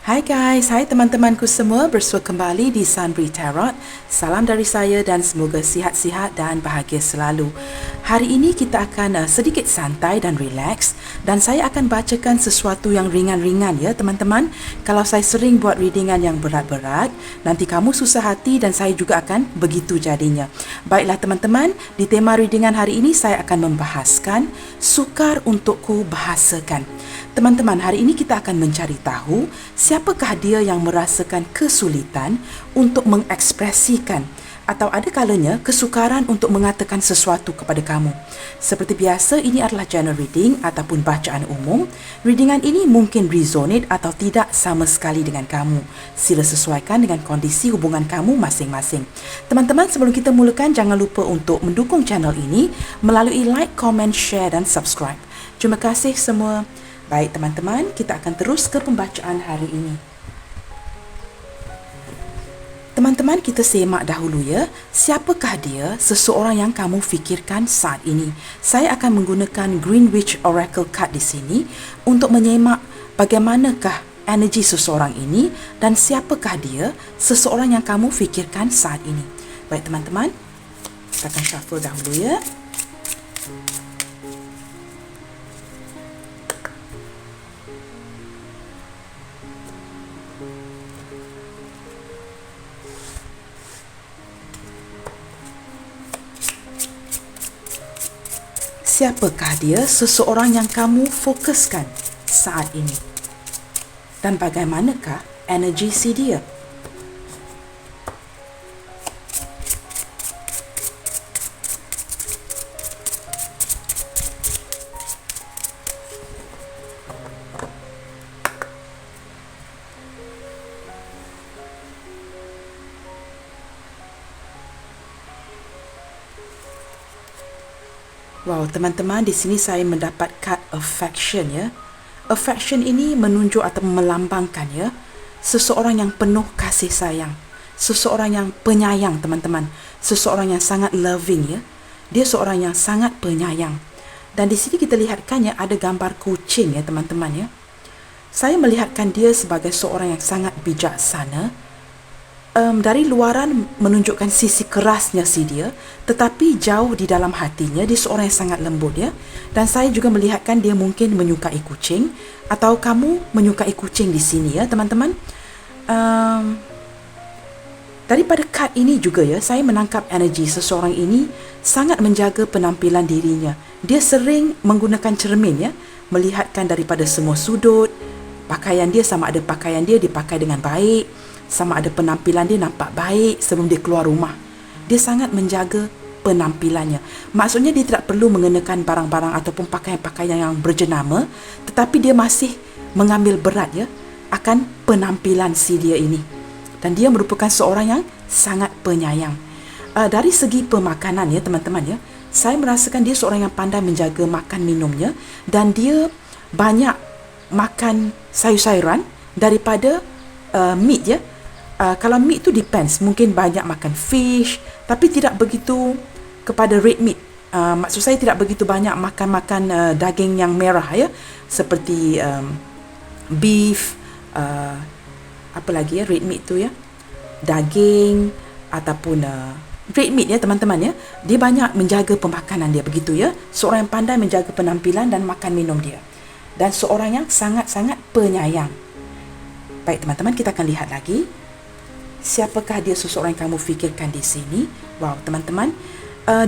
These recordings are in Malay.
Hai guys, hai teman-temanku semua, bersua kembali di Sunbri Tarot. Salam dari saya dan semoga sihat-sihat dan bahagia selalu. Hari ini kita akan sedikit santai dan relax, dan saya akan bacakan sesuatu yang ringan-ringan ya teman-teman. Kalau saya sering buat readingan yang berat-berat, nanti kamu susah hati dan saya juga akan begitu jadinya. Baiklah teman-teman, di tema readingan hari ini saya akan membahaskan sukar untukku bahasakan. Teman-teman, hari ini kita akan mencari tahu siapakah dia yang merasakan kesulitan untuk mengekspresikan atau ada kalanya kesukaran untuk mengatakan sesuatu kepada kamu. Seperti biasa, ini adalah general reading ataupun bacaan umum. Readingan ini mungkin resonate atau tidak sama sekali dengan kamu. Sila sesuaikan dengan kondisi hubungan kamu masing-masing. Teman-teman, sebelum kita mulakan, jangan lupa untuk mendukung channel ini melalui like, comment, share dan subscribe. Terima kasih semua. Baik teman-teman, kita akan terus ke pembacaan hari ini. Teman-teman, kita semak dahulu ya. Siapakah dia, seseorang yang kamu fikirkan saat ini? Saya akan menggunakan Greenwich Oracle card di sini untuk menyemak bagaimanakah energi seseorang ini dan siapakah dia, seseorang yang kamu fikirkan saat ini. Baik teman-teman, kita akan shuffle dahulu ya. Siapakah dia, seseorang yang kamu fokuskan saat ini? Dan bagaimanakah energi si dia? Wow, teman-teman, di sini saya mendapat card affection ya. Affection ini menunjuk atau melambangkan ya seseorang yang penuh kasih sayang, seseorang yang penyayang teman-teman, seseorang yang sangat loving ya. Dia seorang yang sangat penyayang. Dan di sini kita lihatkan ya ada gambar kucing ya teman-teman ya. Saya melihatkan dia sebagai seorang yang sangat bijaksana. Dari luaran menunjukkan sisi kerasnya si dia, tetapi jauh di dalam hatinya dia seorang yang sangat lembut ya. Dan saya juga melihatkan dia mungkin menyukai kucing, atau kamu menyukai kucing di sini ya teman-teman. Daripada kad ini juga ya, saya menangkap energi seseorang ini sangat menjaga penampilan dirinya. Dia sering menggunakan cermin ya, melihatkan daripada semua sudut. Pakaian dia, sama ada pakaian dia dipakai dengan baik, sama ada penampilan dia nampak baik sebelum dia keluar rumah. Dia sangat menjaga penampilannya. Maksudnya dia tidak perlu mengenakan barang-barang ataupun pakaian-pakaian yang berjenama, tetapi dia masih mengambil berat ya akan penampilan si dia ini. Dan dia merupakan seorang yang sangat penyayang. Dari segi pemakanan ya teman-teman ya, saya merasakan dia seorang yang pandai menjaga makan minumnya, dan dia banyak makan sayur-sayuran daripada meat ya. Kalau meat tu depends, mungkin banyak makan fish, tapi tidak begitu kepada red meat. Maksud saya tidak begitu banyak makan daging yang merah ya, seperti beef, apa lagi ya, red meat tu ya, daging ataupun red meat ya teman-teman ya. Dia banyak menjaga pemakanan dia begitu ya. Seorang yang pandai menjaga penampilan dan makan minum dia, dan seorang yang sangat-sangat penyayang. Baik teman-teman, kita akan lihat lagi. Siapakah dia, seseorang yang kamu fikirkan di sini? Wow teman-teman,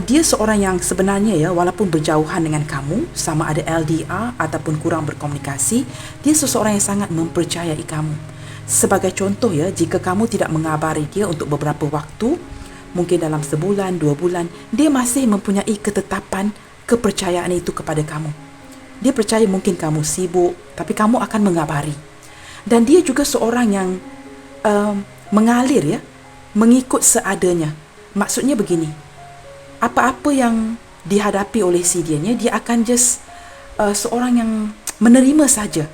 dia seorang yang sebenarnya ya, walaupun berjauhan dengan kamu, sama ada LDR ataupun kurang berkomunikasi, dia seseorang yang sangat mempercayai kamu. Sebagai contoh ya, jika kamu tidak mengabari dia untuk beberapa waktu, mungkin dalam sebulan, 2 bulan, dia masih mempunyai ketetapan kepercayaan itu kepada kamu. Dia percaya mungkin kamu sibuk, tapi kamu akan mengabari. Dan dia juga seorang yang mengalir ya, mengikut seadanya. Maksudnya begini, apa-apa yang dihadapi oleh si dianya, dia akan just seorang yang menerima saja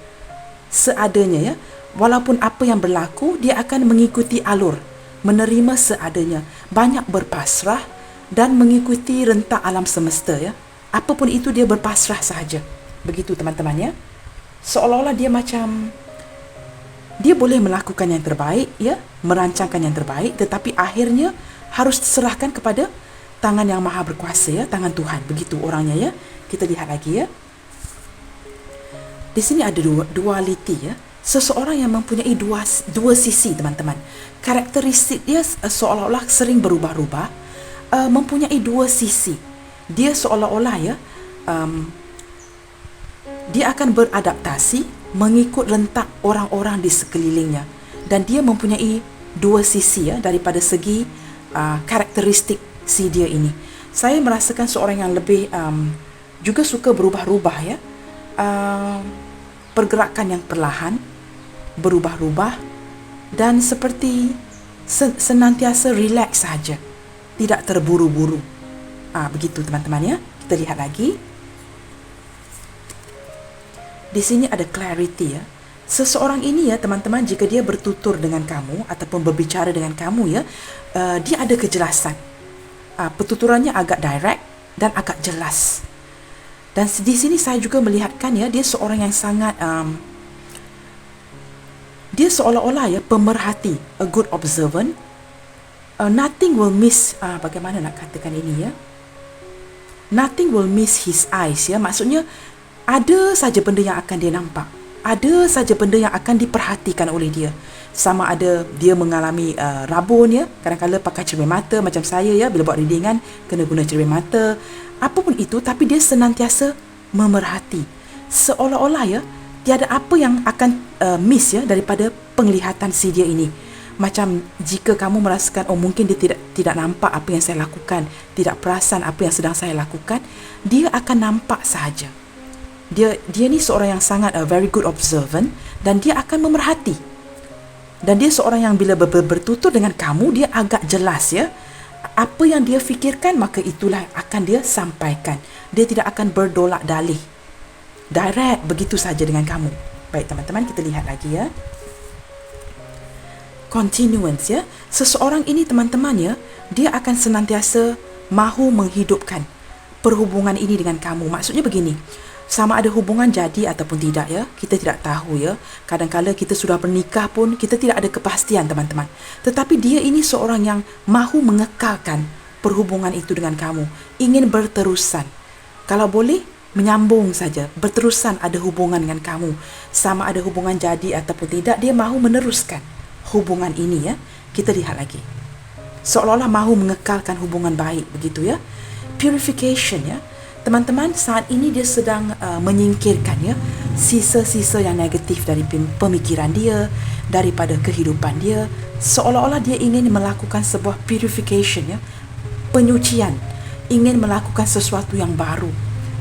seadanya ya. Walaupun apa yang berlaku, dia akan mengikuti alur, menerima seadanya, banyak berpasrah dan mengikuti rentak alam semesta ya. Apapun itu dia berpasrah sahaja. Begitu teman-teman ya. Seolah-olah dia macam Dia boleh melakukan yang terbaik, ya, merancangkan yang terbaik, tetapi akhirnya harus diserahkan kepada tangan yang maha berkuasa, ya, tangan Tuhan. Begitu orangnya, ya. Kita lihat lagi, ya. Di sini ada duality, ya. Seseorang yang mempunyai dua sisi, teman-teman. Karakteristik dia seolah-olah sering berubah-ubah, mempunyai dua sisi. Dia seolah-olah, ya, dia akan beradaptasi mengikut rentak orang-orang di sekelilingnya, dan dia mempunyai dua sisi, ya, daripada segi karakteristik si dia ini. Saya merasakan seorang yang lebih juga suka berubah-ubah, ya, pergerakan yang perlahan, berubah-ubah, dan seperti senantiasa relax saja, tidak terburu-buru. Begitu, teman-teman, ya. Kita lihat lagi. Di sini ada clarity, ya. Seseorang ini, ya, teman-teman, jika dia bertutur dengan kamu ataupun berbicara dengan kamu, ya, dia ada kejelasan. Pertuturannya agak direct dan agak jelas. Dan di sini saya juga melihatkan, ya, dia seorang yang sangat dia seolah-olah, ya, pemerhati, a good observant. Nothing will miss, bagaimana nak katakan ini, ya, nothing will miss his eyes, ya. Maksudnya ada saja benda yang akan dia nampak, ada saja benda yang akan diperhatikan oleh dia. Sama ada dia mengalami rabun, ya, kadang-kadang pakai cermin mata macam saya, ya, bila buat readingan kena guna cermin mata, apapun itu, tapi dia senantiasa memerhati, seolah-olah, ya, tiada apa yang akan miss, ya, daripada penglihatan si dia ini. Macam jika kamu merasakan, mungkin dia tidak nampak apa yang saya lakukan, tidak perasan apa yang sedang saya lakukan, dia akan nampak sahaja. Dia ni seorang yang sangat very good observant, dan dia akan memerhati. Dan dia seorang yang bila bertutur dengan kamu, dia agak jelas, ya. Apa yang dia fikirkan, maka itulah akan dia sampaikan. Dia tidak akan berdolak dalih. Direct begitu saja dengan kamu. Baik, teman-teman, kita lihat lagi, ya. Continuance, ya. Seseorang ini, teman-teman, ya, dia akan senantiasa mahu menghidupkan perhubungan ini dengan kamu. Maksudnya begini, sama ada hubungan jadi ataupun tidak, ya, kita tidak tahu, ya. Kadang-kadang kita sudah bernikah pun kita tidak ada kepastian, teman-teman. Tetapi dia ini seorang yang mahu mengekalkan perhubungan itu dengan kamu, ingin berterusan. Kalau boleh, menyambung saja, berterusan ada hubungan dengan kamu. Sama ada hubungan jadi ataupun tidak, dia mahu meneruskan hubungan ini, ya. Kita lihat lagi. Seolah-olah mahu mengekalkan hubungan baik, begitu, ya. Purification, ya. Teman-teman, saat ini dia sedang menyingkirkan, ya, sisa-sisa yang negatif dari pemikiran dia, daripada kehidupan dia. Seolah-olah dia ingin melakukan sebuah purification, ya, penyucian, ingin melakukan sesuatu yang baru,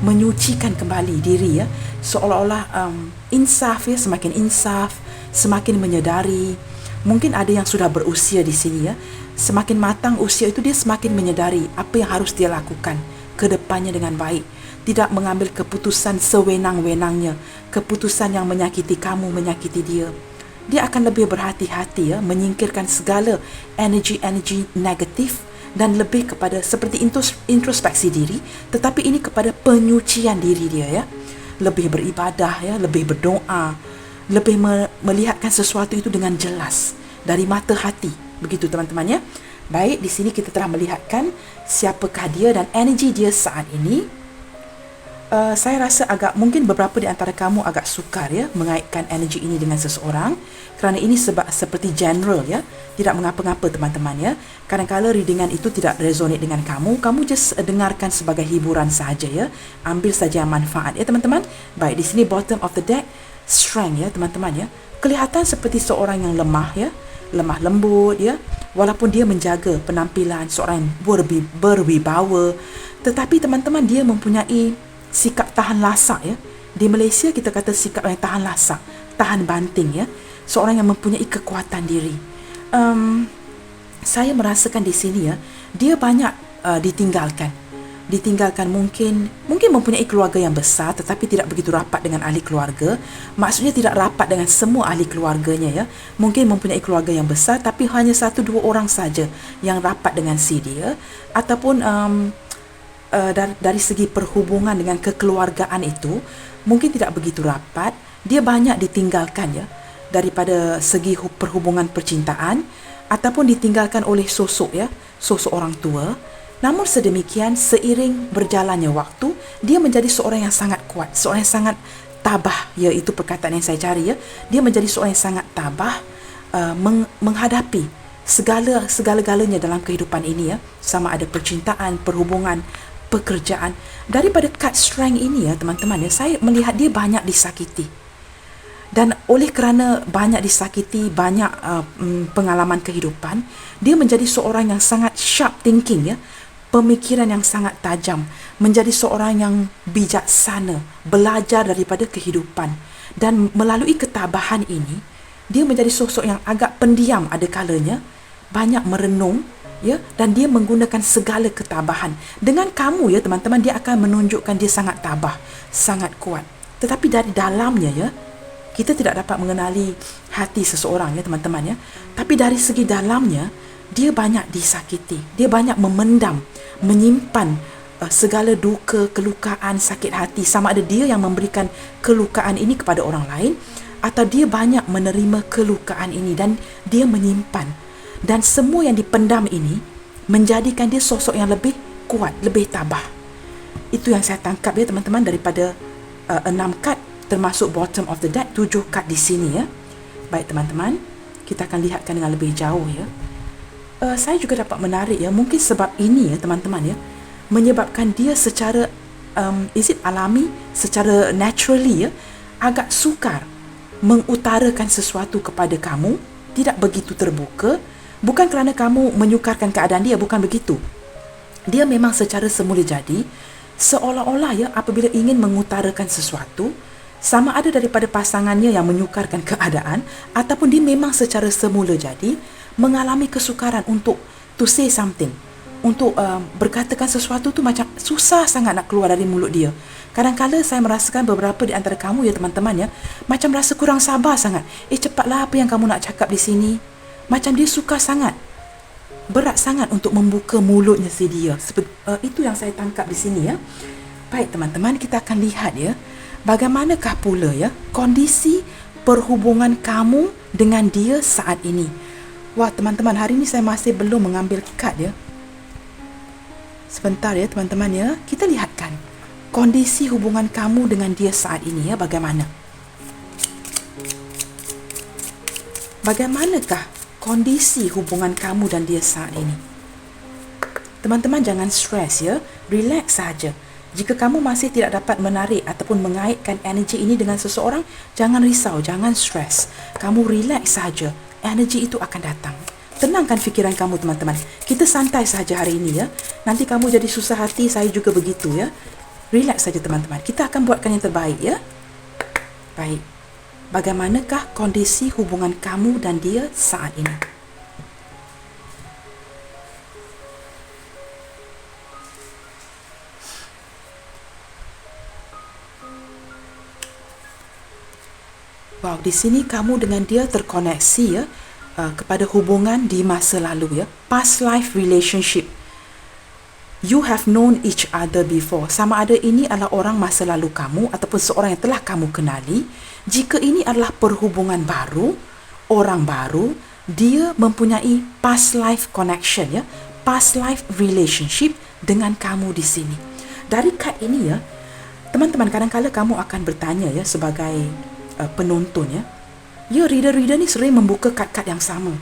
menyucikan kembali diri, ya. Seolah-olah insaf, ya, semakin insaf, semakin menyedari. Mungkin ada yang sudah berusia di sini, ya. Semakin matang usia itu, dia semakin menyedari apa yang harus dia lakukan ke depannya dengan baik. Tidak mengambil keputusan sewenang-wenangnya, keputusan yang menyakiti kamu, menyakiti dia. Dia akan lebih berhati-hati, ya, menyingkirkan segala energi-energi negatif dan lebih kepada seperti introspeksi diri, tetapi ini kepada penyucian diri dia, ya. Lebih beribadah, ya, lebih berdoa, lebih melihatkan sesuatu itu dengan jelas dari mata hati. Begitu, teman-teman, ya. Baik, di sini kita telah melihatkan siapakah dia dan energi dia saat ini. Saya rasa mungkin beberapa di antara kamu agak sukar, ya, mengaitkan energi ini dengan seseorang, kerana ini seperti general, ya. Tidak mengapa-ngapa, teman-teman, ya. Kadang-kadang readingan itu tidak resonate dengan kamu just dengarkan sebagai hiburan saja, ya. Ambil saja manfaat, ya, teman-teman. Baik, di sini bottom of the deck, strength, ya, teman-teman, ya. Kelihatan seperti seorang yang lemah, ya, lemah lembut, ya. Walaupun dia menjaga penampilan seorang yang berwibawa, tetapi, teman-teman, dia mempunyai sikap tahan lasak, ya. Di Malaysia kita kata sikap yang tahan lasak, tahan banting, ya. Seorang yang mempunyai kekuatan diri. Saya merasakan di sini, ya, dia banyak ditinggalkan, mungkin mempunyai keluarga yang besar tetapi tidak begitu rapat dengan ahli keluarga. Maksudnya tidak rapat dengan semua ahli keluarganya, ya. Mungkin mempunyai keluarga yang besar tapi hanya 1-2 orang saja yang rapat dengan si dia, ataupun dari segi perhubungan dengan kekeluargaan itu mungkin tidak begitu rapat. Dia banyak ditinggalkan, ya. daripada segi perhubungan percintaan ataupun ditinggalkan oleh sosok orang tua. Namun sedemikian, seiring berjalannya waktu, dia menjadi seorang yang sangat kuat, seorang yang sangat tabah, itu perkataan yang saya cari. Dia menjadi seorang yang sangat tabah menghadapi segala-galanya dalam kehidupan ini, sama ada percintaan, perhubungan, pekerjaan. Daripada kad strength ini, teman-teman, saya melihat dia banyak disakiti. Dan oleh kerana banyak disakiti, banyak pengalaman kehidupan, dia menjadi seorang yang sangat sharp thinking, pemikiran yang sangat tajam, menjadi seorang yang bijaksana, belajar daripada kehidupan. Dan melalui ketabahan ini, dia menjadi sosok yang agak pendiam ada kalanya, banyak merenung, dan dia menggunakan segala ketabahan. Dengan kamu, teman-teman, dia akan menunjukkan dia sangat tabah, sangat kuat. Tetapi dari dalamnya, kita tidak dapat mengenali hati seseorang, teman-teman, tapi dari segi dalamnya, dia banyak disakiti, dia banyak memendam, menyimpan segala duka, kelukaan, sakit hati. Sama ada dia yang memberikan kelukaan ini kepada orang lain, atau dia banyak menerima kelukaan ini dan dia menyimpan. Dan semua yang dipendam ini menjadikan dia sosok yang lebih kuat, lebih tabah. Itu yang saya tangkap, teman-teman, daripada 6 kad, termasuk bottom of the deck, 7 kad di sini, Baik, teman-teman, kita akan lihatkan dengan lebih jauh, saya juga dapat menarik, mungkin sebab ini, teman-teman, menyebabkan dia secara alami, secara naturally, agak sukar mengutarakan sesuatu kepada kamu, tidak begitu terbuka. Bukan kerana kamu menyukarkan keadaan dia, bukan begitu. Dia memang secara semula jadi, seolah-olah apabila ingin mengutarakan sesuatu, sama ada daripada pasangannya yang menyukarkan keadaan, ataupun dia memang secara semula jadi mengalami kesukaran untuk to say something, untuk berkatakan sesuatu tu macam susah sangat nak keluar dari mulut dia. Kadang-kadang saya merasakan beberapa di antara kamu, macam rasa kurang sabar sangat. Cepatlah, apa yang kamu nak cakap di sini? Macam dia suka sangat, berat sangat untuk membuka mulutnya si dia. Itu yang saya tangkap di sini, Baik, teman-teman, kita akan lihat, bagaimanakah pula, kondisi perhubungan kamu dengan dia saat ini. Wah, teman-teman, hari ini saya masih belum mengambil kad, Sebentar, teman-teman, kita lihatkan kondisi hubungan kamu dengan dia saat ini, bagaimana. Bagaimanakah kondisi hubungan kamu dan dia saat ini? Teman-teman, jangan stres, relax saja. Jika kamu masih tidak dapat menarik ataupun mengaitkan energi ini dengan seseorang, jangan risau, jangan stres. Kamu relax saja, energi itu akan datang. Tenangkan fikiran kamu, teman-teman. Kita santai saja hari ini, Nanti kamu jadi susah hati, saya juga begitu, Relax saja, teman-teman. Kita akan buatkan yang terbaik, Baik. Bagaimanakah kondisi hubungan kamu dan dia saat ini? Wow, di sini kamu dengan dia terkoneksi, kepada hubungan di masa lalu, past life relationship. You have known each other before. Sama ada ini adalah orang masa lalu kamu ataupun seorang yang telah kamu kenali. Jika ini adalah perhubungan baru, orang baru, dia mempunyai past life connection, past life relationship dengan kamu di sini. Dari kad ini, teman-teman, kadang-kadang kamu akan bertanya, sebagai penonton, reader-reader ni sering membuka kad-kad yang sama.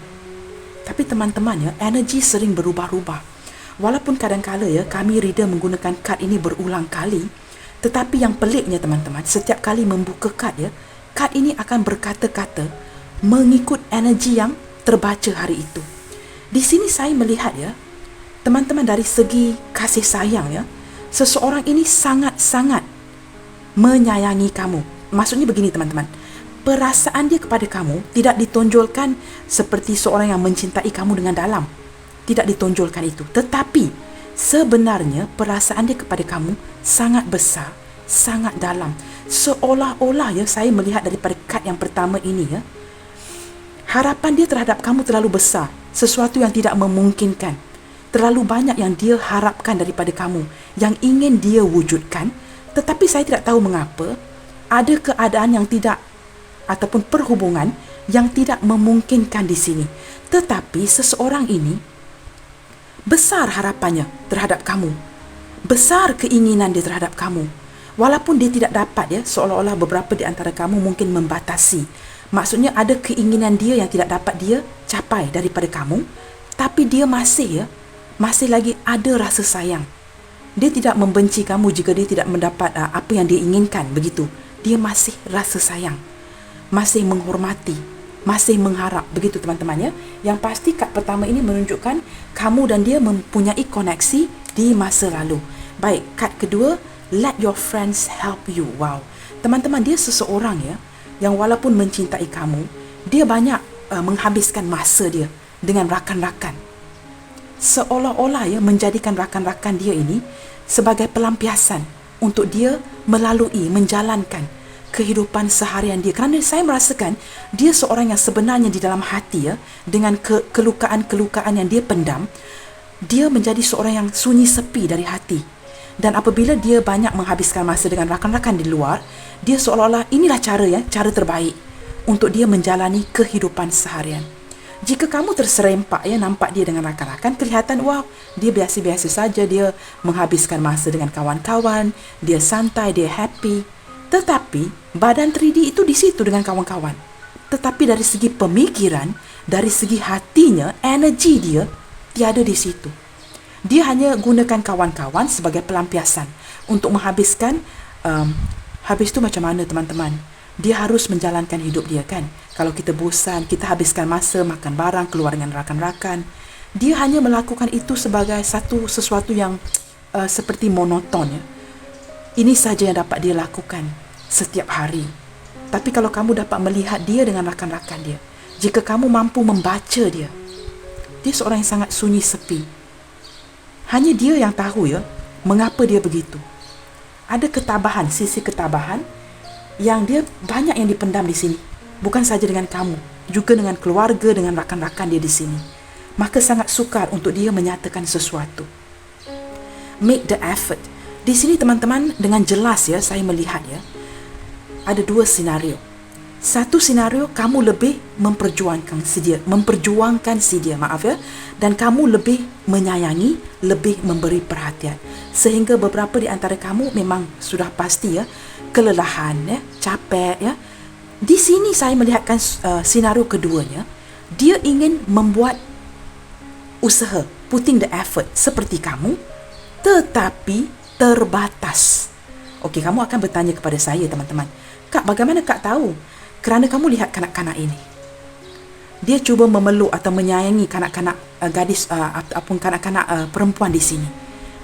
Tapi teman-teman, energi sering berubah-ubah. Walaupun kadang-kadang kami reader menggunakan kad ini berulang kali, tetapi yang peliknya, teman-teman, setiap kali membuka kad, kad ini akan berkata-kata mengikut energi yang terbaca hari itu. Di sini saya melihat, teman-teman, dari segi kasih sayang, seseorang ini sangat-sangat menyayangi kamu. Maksudnya begini, teman-teman, perasaan dia kepada kamu tidak ditonjolkan seperti seorang yang mencintai kamu dengan dalam. Tidak ditonjolkan itu. Tetapi sebenarnya perasaan dia kepada kamu sangat besar, sangat dalam. Seolah-olah, saya melihat daripada kad yang pertama ini, harapan dia terhadap kamu terlalu besar. Sesuatu yang tidak memungkinkan. Terlalu banyak yang dia harapkan daripada kamu, yang ingin dia wujudkan. Tetapi saya tidak tahu mengapa ada keadaan yang tidak, ataupun perhubungan yang tidak memungkinkan di sini. Tetapi seseorang ini besar harapannya terhadap kamu. Besar keinginan dia terhadap kamu. Walaupun dia tidak dapat ya, seolah-olah beberapa di antara kamu mungkin membatasi. Maksudnya ada keinginan dia yang tidak dapat dia capai daripada kamu, tapi dia masih lagi ada rasa sayang. Dia tidak membenci kamu jika dia tidak mendapat apa yang dia inginkan, begitu. Dia masih rasa sayang, masih menghormati, masih mengharap, begitu teman-teman ya. Yang pasti kad pertama ini menunjukkan kamu dan dia mempunyai koneksi di masa lalu. Baik, kad kedua, let your friends help you. Wow, teman-teman, dia seseorang ya yang walaupun mencintai kamu, dia banyak menghabiskan masa dia dengan rakan-rakan. Seolah-olah ya menjadikan rakan-rakan dia ini sebagai pelampiasan untuk dia menjalankan kehidupan seharian dia. Kerana saya merasakan dia seorang yang sebenarnya di dalam hati ya, dengan kelukaan-kelukaan yang dia pendam, dia menjadi seorang yang sunyi sepi dari hati. Dan apabila dia banyak menghabiskan masa dengan rakan-rakan di luar, dia seolah-olah inilah cara terbaik untuk dia menjalani kehidupan seharian. Jika kamu terserempak ya nampak dia dengan rakan-rakan, kelihatan wow, dia biasa-biasa saja, dia menghabiskan masa dengan kawan-kawan, dia santai, dia happy. Tetapi badan 3D itu di situ dengan kawan-kawan. Tetapi dari segi pemikiran, dari segi hatinya, energi dia tiada di situ. Dia hanya gunakan kawan-kawan sebagai pelampiasan untuk menghabiskan. Habis itu macam mana teman-teman? Dia harus menjalankan hidup dia kan. Kalau kita bosan, kita habiskan masa makan barang, keluar dengan rakan-rakan. Dia hanya melakukan itu sebagai sesuatu yang seperti monoton ya. Ini saja yang dapat dia lakukan setiap hari. Tapi kalau kamu dapat melihat dia dengan rakan-rakan dia, jika kamu mampu membaca dia seorang yang sangat sunyi sepi. Hanya dia yang tahu ya mengapa dia begitu. Ada ketabahan, sisi ketabahan yang dia banyak yang dipendam di sini. Bukan saja dengan kamu, juga dengan keluarga, dengan rakan-rakan dia di sini. Maka sangat sukar untuk dia menyatakan sesuatu. Make the effort. Di sini teman-teman dengan jelas ya saya melihat ya, ada dua senario. Satu senario kamu lebih memperjuangkan si dia, maaf ya, dan kamu lebih menyayangi, lebih memberi perhatian. Sehingga beberapa di antara kamu memang sudah pasti ya kelelahan ya, capek ya. Di sini saya melihatkan senario keduanya, dia ingin membuat usaha, putting the effort seperti kamu, tetapi terbatas. Okey, kamu akan bertanya kepada saya teman-teman, Kak, bagaimana Kak tahu? Kerana kamu lihat kanak-kanak ini, dia cuba memeluk atau menyayangi kanak-kanak gadis ataupun kanak-kanak perempuan di sini,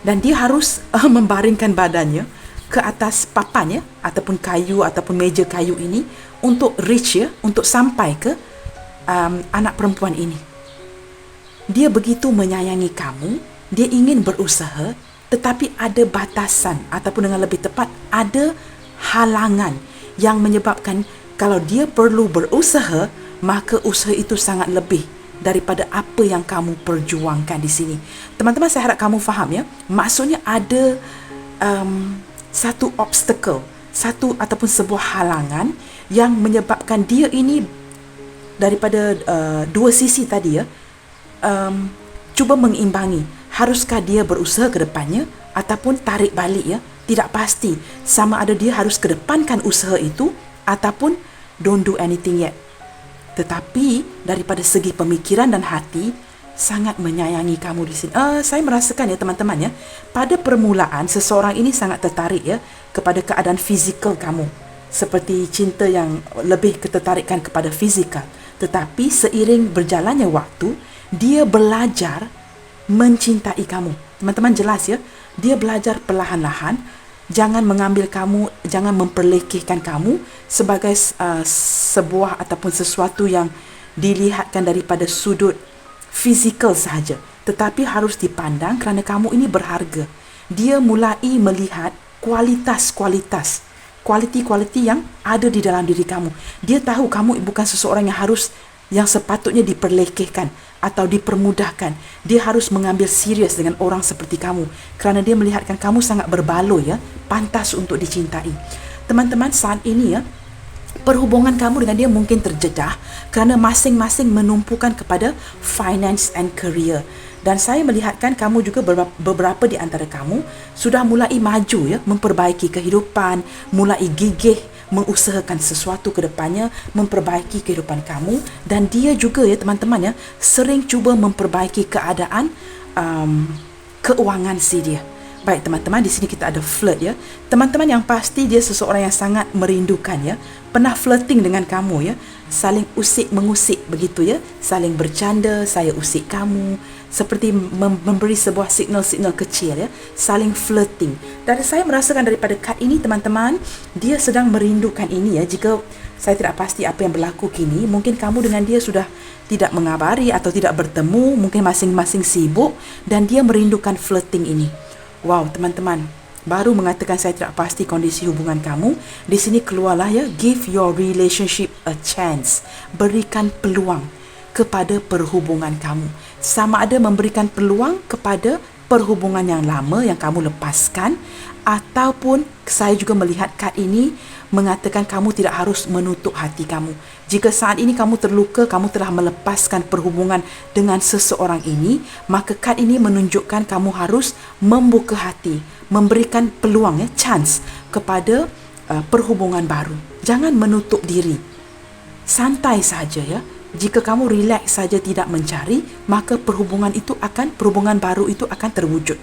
dan dia harus membaringkan badannya ke atas papan ya, ataupun kayu ataupun meja kayu ini untuk reach ya, untuk sampai ke anak perempuan ini. Dia begitu menyayangi kamu, dia ingin berusaha, tetapi ada batasan ataupun dengan lebih tepat ada halangan yang menyebabkan kalau dia perlu berusaha, maka usaha itu sangat lebih daripada apa yang kamu perjuangkan di sini. Teman-teman, saya harap kamu faham ya. Maksudnya ada satu obstacle, satu ataupun sebuah halangan yang menyebabkan dia ini daripada dua sisi tadi ya, cuba mengimbangi. Haruskah dia berusaha ke depannya ataupun tarik balik ya? Tidak pasti. Sama ada dia harus kedepankan usaha itu ataupun don't do anything yet. Tetapi daripada segi pemikiran dan hati, sangat menyayangi kamu di sini. Saya merasakan ya teman-teman ya, pada permulaan seseorang ini sangat tertarik ya kepada keadaan fizikal kamu, seperti cinta yang lebih ketertarikan kepada fizikal. Tetapi seiring berjalannya waktu, dia belajar mencintai kamu. Teman-teman jelas ya, dia belajar perlahan-lahan. Jangan mengambil kamu, jangan memperlekehkan kamu sebagai sebuah ataupun sesuatu yang dilihatkan daripada sudut fizikal sahaja, tetapi harus dipandang kerana kamu ini berharga. Dia mulai melihat kualiti-kualiti yang ada di dalam diri kamu. Dia tahu kamu bukan seseorang yang sepatutnya diperlekehkan atau dipermudahkan. Dia harus mengambil serius dengan orang seperti kamu kerana dia melihatkan kamu sangat berbaloi ya, pantas untuk dicintai. Teman-teman, saat ini ya, perhubungan kamu dengan dia mungkin terjedah kerana masing-masing menumpukan kepada finance and career. Dan saya melihatkan kamu juga beberapa di antara kamu sudah mulai maju ya, memperbaiki kehidupan, mulai gigih mengusahakan sesuatu ke depannya, memperbaiki kehidupan kamu. Dan dia juga ya teman-teman ya, sering cuba memperbaiki keadaan keuangan si dia. Baik teman-teman, di sini kita ada flirt ya. Teman-teman yang pasti dia seseorang yang sangat merindukan ya. Pernah flirting dengan kamu ya. Saling usik mengusik begitu ya. Saling bercanda, saya usik kamu. Seperti memberi sebuah signal-signal kecil ya. Saling flirting. Dan saya merasakan daripada kad ini teman-teman, dia sedang merindukan ini ya. Jika saya tidak pasti apa yang berlaku kini, mungkin kamu dengan dia sudah tidak mengabari atau tidak bertemu, mungkin masing-masing sibuk dan dia merindukan flirting ini. Wow, teman-teman, baru mengatakan saya tidak pasti kondisi hubungan kamu. Di sini keluarlah ya, give your relationship a chance. Berikan peluang kepada perhubungan kamu. Sama ada memberikan peluang kepada perhubungan yang lama yang kamu lepaskan, ataupun saya juga melihat kad ini mengatakan kamu tidak harus menutup hati kamu. Jika saat ini kamu terluka, kamu telah melepaskan perhubungan dengan seseorang ini, maka kad ini menunjukkan kamu harus membuka hati, memberikan peluang ya, chance kepada perhubungan baru. Jangan menutup diri. Santai saja ya. Jika kamu relax saja tidak mencari, maka perhubungan baru itu akan terwujud.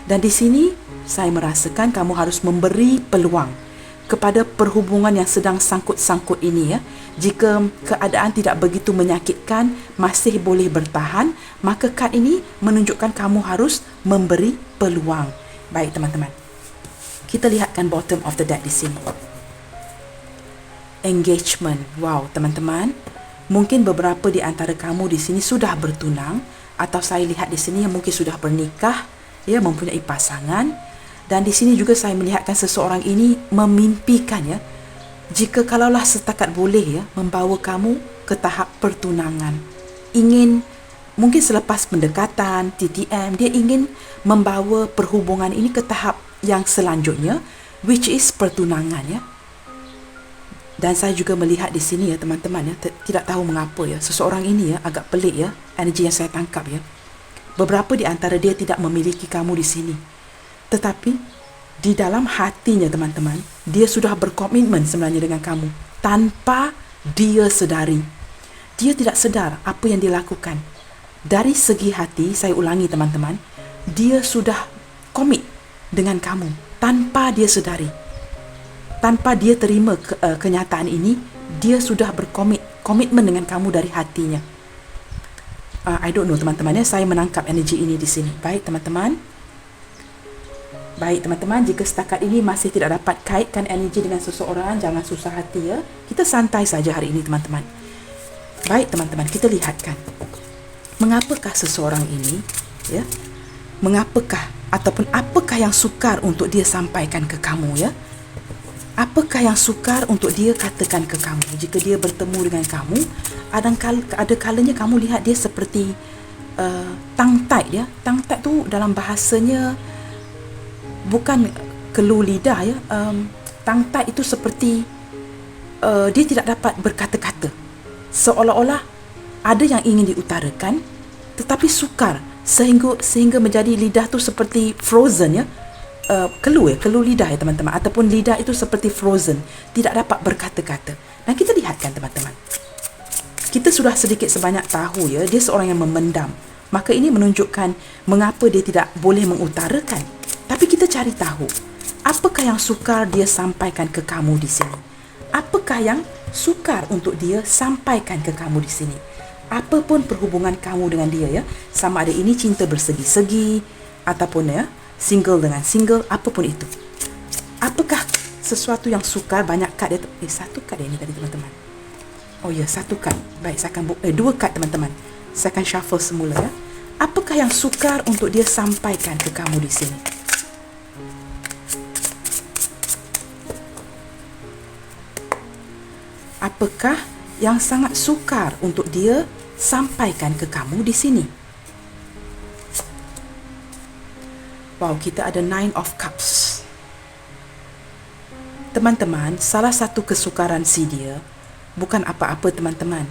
Dan di sini saya merasakan kamu harus memberi peluang kepada perhubungan yang sedang sangkut-sangkut ini ya. Jika keadaan tidak begitu menyakitkan, masih boleh bertahan, maka kad ini menunjukkan kamu harus memberi peluang. Baik teman-teman, kita lihatkan bottom of the deck di sini. Engagement. Wow teman-teman, mungkin beberapa di antara kamu di sini sudah bertunang, atau saya lihat di sini yang mungkin sudah bernikah ya, mempunyai pasangan. Dan di sini juga saya melihatkan seseorang ini memimpikan ya, jika kalaulah setakat boleh ya, membawa kamu ke tahap pertunangan. Ingin, mungkin selepas pendekatan, TTM, dia ingin membawa perhubungan ini ke tahap yang selanjutnya, which is pertunangan ya. Dan saya juga melihat di sini ya teman-teman ya, tidak tahu mengapa ya, seseorang ini ya agak pelik ya, energi yang saya tangkap ya. Beberapa di antara dia tidak memiliki kamu di sini. Tetapi di dalam hatinya teman-teman, dia sudah berkomitmen sebenarnya dengan kamu tanpa dia sedari. Dia tidak sedar apa yang dia lakukan. Dari segi hati, saya ulangi teman-teman, dia sudah komit dengan kamu tanpa dia sedari. Tanpa dia terima kenyataan ini, dia sudah berkomitmen dengan kamu dari hatinya. I don't know teman-teman ya, saya menangkap energi ini di sini. Baik teman-teman. Baik teman-teman, jika setakat ini masih tidak dapat kaitkan energi dengan seseorang, jangan susah hati ya. Kita santai saja hari ini teman-teman. Baik teman-teman, kita lihatkan. Mengapakah seseorang ini ya? Mengapakah ataupun apakah yang sukar untuk dia sampaikan ke kamu ya? Apakah yang sukar untuk dia katakan ke kamu? Jika dia bertemu dengan kamu, ada kalanya kamu lihat dia seperti tongue tied ya. Tongue tied tu dalam bahasanya bukan kelu lidah ya. Tongue tied itu seperti dia tidak dapat berkata-kata. Seolah-olah ada yang ingin diutarakan tetapi sukar sehingga menjadi lidah tu seperti frozen ya. Kelu lidah ya teman-teman, ataupun lidah itu seperti frozen, tidak dapat berkata-kata. Dan kita lihatkan teman-teman, kita sudah sedikit sebanyak tahu ya, dia seorang yang memendam. Maka ini menunjukkan mengapa dia tidak boleh mengutarakan. Tapi kita cari tahu, apakah yang sukar dia sampaikan ke kamu di sini? Apakah yang sukar untuk dia sampaikan ke kamu di sini? Apapun perhubungan kamu dengan dia ya, sama ada ini cinta bersegi-segi ataupun ya single dengan single, apapun itu. Apakah sesuatu yang sukar? Banyak kad dia satu kad dia ni tadi teman-teman. Oh ya, satu kad. Baik, saya akan dua kad teman-teman. Saya akan shuffle semula ya. Apakah yang sukar untuk dia sampaikan ke kamu di sini? Apakah yang sangat sukar untuk dia sampaikan ke kamu di sini? Wow, kita ada 9 of Cups. Teman-teman, salah satu kesukaran si dia bukan apa-apa teman-teman.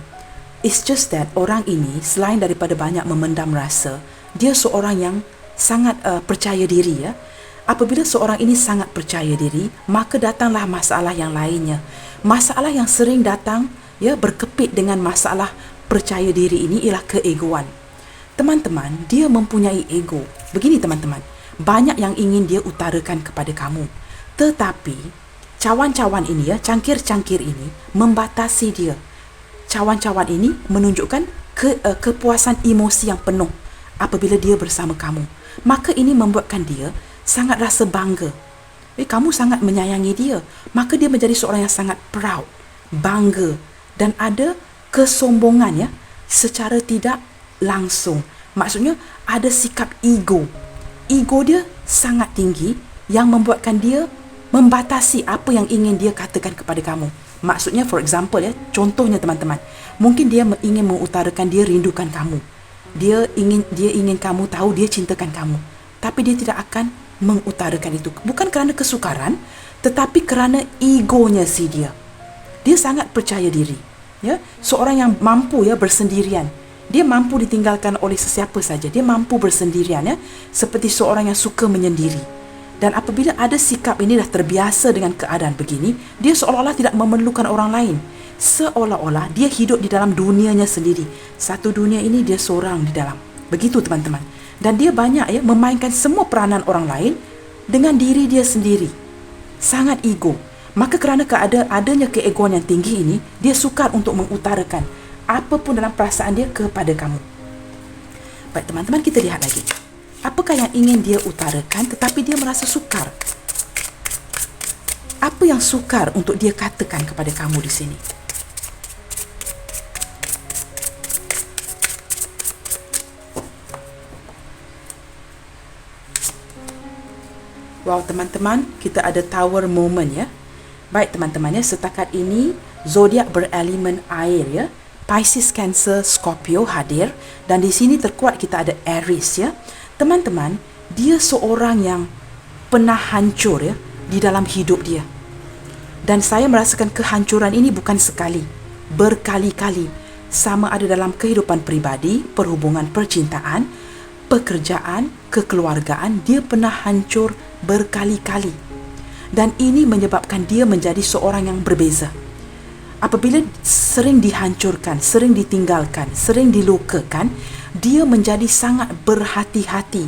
It's just that orang ini selain daripada banyak memendam rasa, dia seorang yang sangat percaya diri ya. Apabila seorang ini sangat percaya diri, maka datanglah masalah yang lainnya. Masalah yang sering datang ya berkepit dengan masalah percaya diri ini ialah keegoan. Teman-teman, dia mempunyai ego. Begini teman-teman, banyak yang ingin dia utarakan kepada kamu. Tetapi cawan-cawan ini ya, cangkir-cangkir ini membatasi dia. Cawan-cawan ini menunjukkan kepuasan emosi yang penuh apabila dia bersama kamu. Maka ini membuatkan dia sangat rasa bangga. Kamu sangat menyayangi dia. Maka dia menjadi seorang yang sangat proud, bangga dan ada kesombongan ya, secara tidak langsung. Maksudnya ada sikap ego. Ego dia sangat tinggi yang membuatkan dia membatasi apa yang ingin dia katakan kepada kamu. Maksudnya for example ya, contohnya teman-teman, mungkin dia ingin mengutarakan dia rindukan kamu. Dia ingin kamu tahu dia cintakan kamu. Tapi dia tidak akan mengutarakan itu. Bukan kerana kesukaran, tetapi kerana egonya si dia. Dia sangat percaya diri. Ya, seorang yang mampu ya bersendirian. Dia mampu ditinggalkan oleh sesiapa saja. Dia mampu bersendirian ya, seperti seorang yang suka menyendiri. Dan apabila ada sikap ini dah terbiasa dengan keadaan begini, dia seolah-olah tidak memerlukan orang lain. Seolah-olah dia hidup di dalam dunianya sendiri. Satu dunia ini dia seorang di dalam. Begitu teman-teman. Dan dia banyak ya memainkan semua peranan orang lain dengan diri dia sendiri. Sangat ego. Maka kerana adanya keegoan yang tinggi ini, dia sukar untuk mengutarakan apapun dalam perasaan dia kepada kamu. Baik teman-teman, kita lihat lagi. Apakah yang ingin dia utarakan tetapi dia merasa sukar? Apa yang sukar untuk dia katakan kepada kamu di sini? Wow teman-teman, kita ada tower moment ya. Baik teman-teman ya, setakat ini zodiak berelemen air ya. Pisces, Cancer, Scorpio hadir dan di sini terkuat kita ada Aries ya. Teman-teman, dia seorang yang pernah hancur ya di dalam hidup dia. Dan saya merasakan kehancuran ini bukan sekali, berkali-kali. Sama ada dalam kehidupan pribadi, perhubungan percintaan, pekerjaan, kekeluargaan, dia pernah hancur berkali-kali. Dan ini menyebabkan dia menjadi seorang yang berbeza. Apabila sering dihancurkan, sering ditinggalkan, sering dilukakan, dia menjadi sangat berhati-hati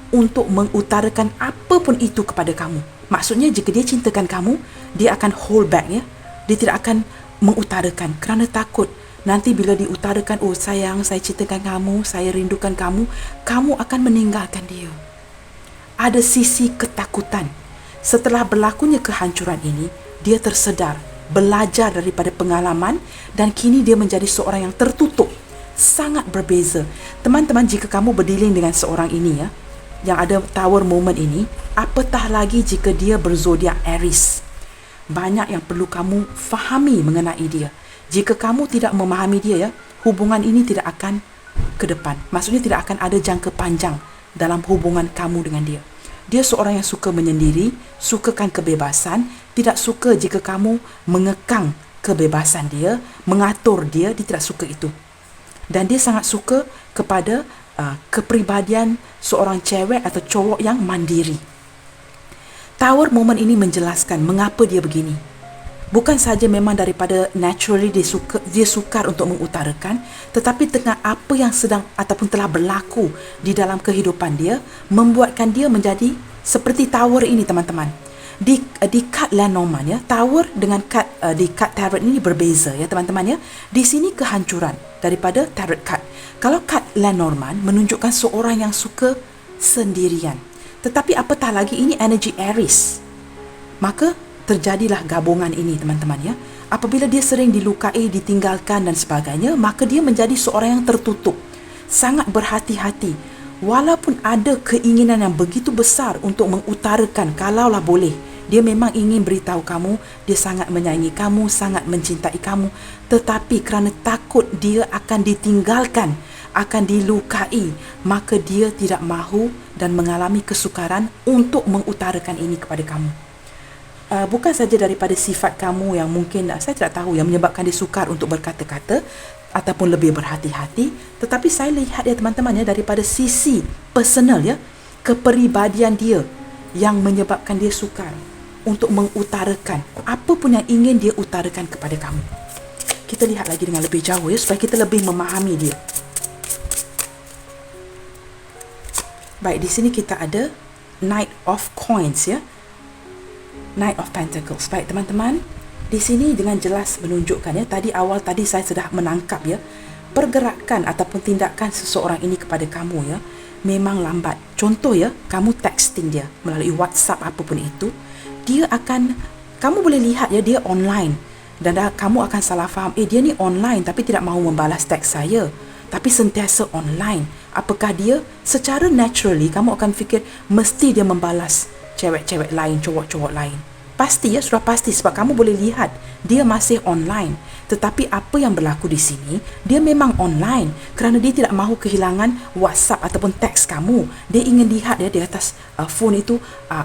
untuk mengutarakan apapun itu kepada kamu. Maksudnya jika dia cintakan kamu, dia akan hold back ya. Dia tidak akan mengutarakan kerana takut nanti bila diutarakan, oh sayang, saya cintakan kamu, saya rindukan kamu, kamu akan meninggalkan dia. Ada sisi ketakutan. Setelah berlakunya kehancuran ini, dia tersedar, belajar daripada pengalaman dan kini dia menjadi seorang yang tertutup. Sangat berbeza. Teman-teman, jika kamu berdealing dengan seorang ini ya, yang ada tower moment ini, apatah lagi jika dia berzodiak Aries. Banyak yang perlu kamu fahami mengenai dia. Jika kamu tidak memahami dia ya, hubungan ini tidak akan ke depan. Maksudnya tidak akan ada jangka panjang dalam hubungan kamu dengan dia. Dia seorang yang suka menyendiri, sukakan kebebasan, tidak suka jika kamu mengekang kebebasan dia, mengatur dia, dia tidak suka itu. Dan dia sangat suka kepada kepribadian seorang cewek atau cowok yang mandiri. Tower moment ini menjelaskan mengapa dia begini. Bukan saja memang daripada naturally dia sukar untuk mengutarakan, tetapi tengah apa yang sedang ataupun telah berlaku di dalam kehidupan dia, membuatkan dia menjadi seperti tower ini teman-teman. Di kad Lenormand ya, tower dengan di kad tarot ini berbeza ya teman-teman ya. Di sini kehancuran daripada tarot card. Kalau kad Lenormand menunjukkan seorang yang suka sendirian. Tetapi apatah lagi ini energi Aries. Maka terjadilah gabungan ini teman-teman ya. Apabila dia sering dilukai, ditinggalkan dan sebagainya, maka dia menjadi seorang yang tertutup, sangat berhati-hati. Walaupun ada keinginan yang begitu besar untuk mengutarakan, kalaulah boleh, dia memang ingin beritahu kamu, dia sangat menyayangi kamu, sangat mencintai kamu, tetapi kerana takut dia akan ditinggalkan, akan dilukai, maka dia tidak mahu dan mengalami kesukaran untuk mengutarakan ini kepada kamu. bukan saja daripada sifat kamu yang mungkin saya tidak tahu yang menyebabkan dia sukar untuk berkata-kata ataupun lebih berhati-hati, tetapi saya lihat ya teman-teman ya, daripada sisi personal ya, kepribadian dia yang menyebabkan dia sukar untuk mengutarakan apa pun yang ingin dia utarakan kepada kamu. Kita lihat lagi dengan lebih jauh ya, supaya kita lebih memahami dia. Baik, di sini kita ada Knight of Coins ya, Knight of Pentacles. Baik teman-teman, di sini dengan jelas menunjukkan ya, tadi saya sudah menangkap ya, pergerakan ataupun tindakan seseorang ini kepada kamu ya, memang lambat. Contoh ya, kamu texting dia melalui WhatsApp apapun itu, kamu boleh lihat ya, dia online, dan kamu akan salah faham, dia ni online tapi tidak mahu membalas teks saya, tapi sentiasa online. Apakah dia? Secara naturally kamu akan fikir mesti dia membalas cewek-cewek lain, cowok-cowok lain. Pasti ya, sudah pasti, sebab kamu boleh lihat dia masih online. Tetapi apa yang berlaku di sini, dia memang online kerana dia tidak mahu kehilangan WhatsApp ataupun teks kamu. Dia ingin lihat ya di atas phone itu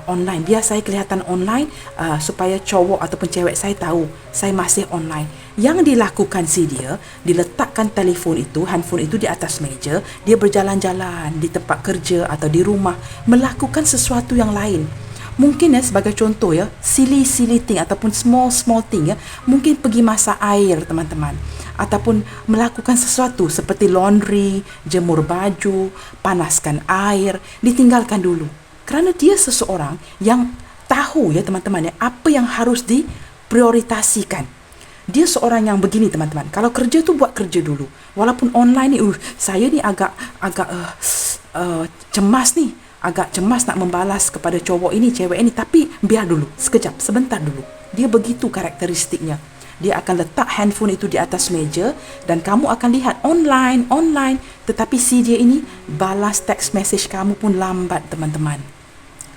online. Biar saya kelihatan online, supaya cowok ataupun cewek saya tahu saya masih online. Yang dilakukan dia diletakkan telefon itu, handphone itu di atas meja, dia berjalan-jalan di tempat kerja atau di rumah, melakukan sesuatu yang lain. Mungkin ya, sebagai contoh ya, silly thing ataupun small thing ya, mungkin pergi masak air teman-teman, ataupun melakukan sesuatu seperti laundry, jemur baju, panaskan air, ditinggalkan dulu. Kerana dia seseorang yang tahu ya teman-teman ya, apa yang harus diprioritasikan. Dia seorang yang begini teman-teman, kalau kerja tu buat kerja dulu. Walaupun online ni, saya ni agak cemas ni, agak cemas nak membalas kepada cowok ini, cewek ini, tapi biar dulu, sekejap, sebentar dulu. Dia begitu karakteristiknya. Dia akan letak handphone itu di atas meja dan kamu akan lihat online, tetapi dia ini balas text message kamu pun lambat teman-teman.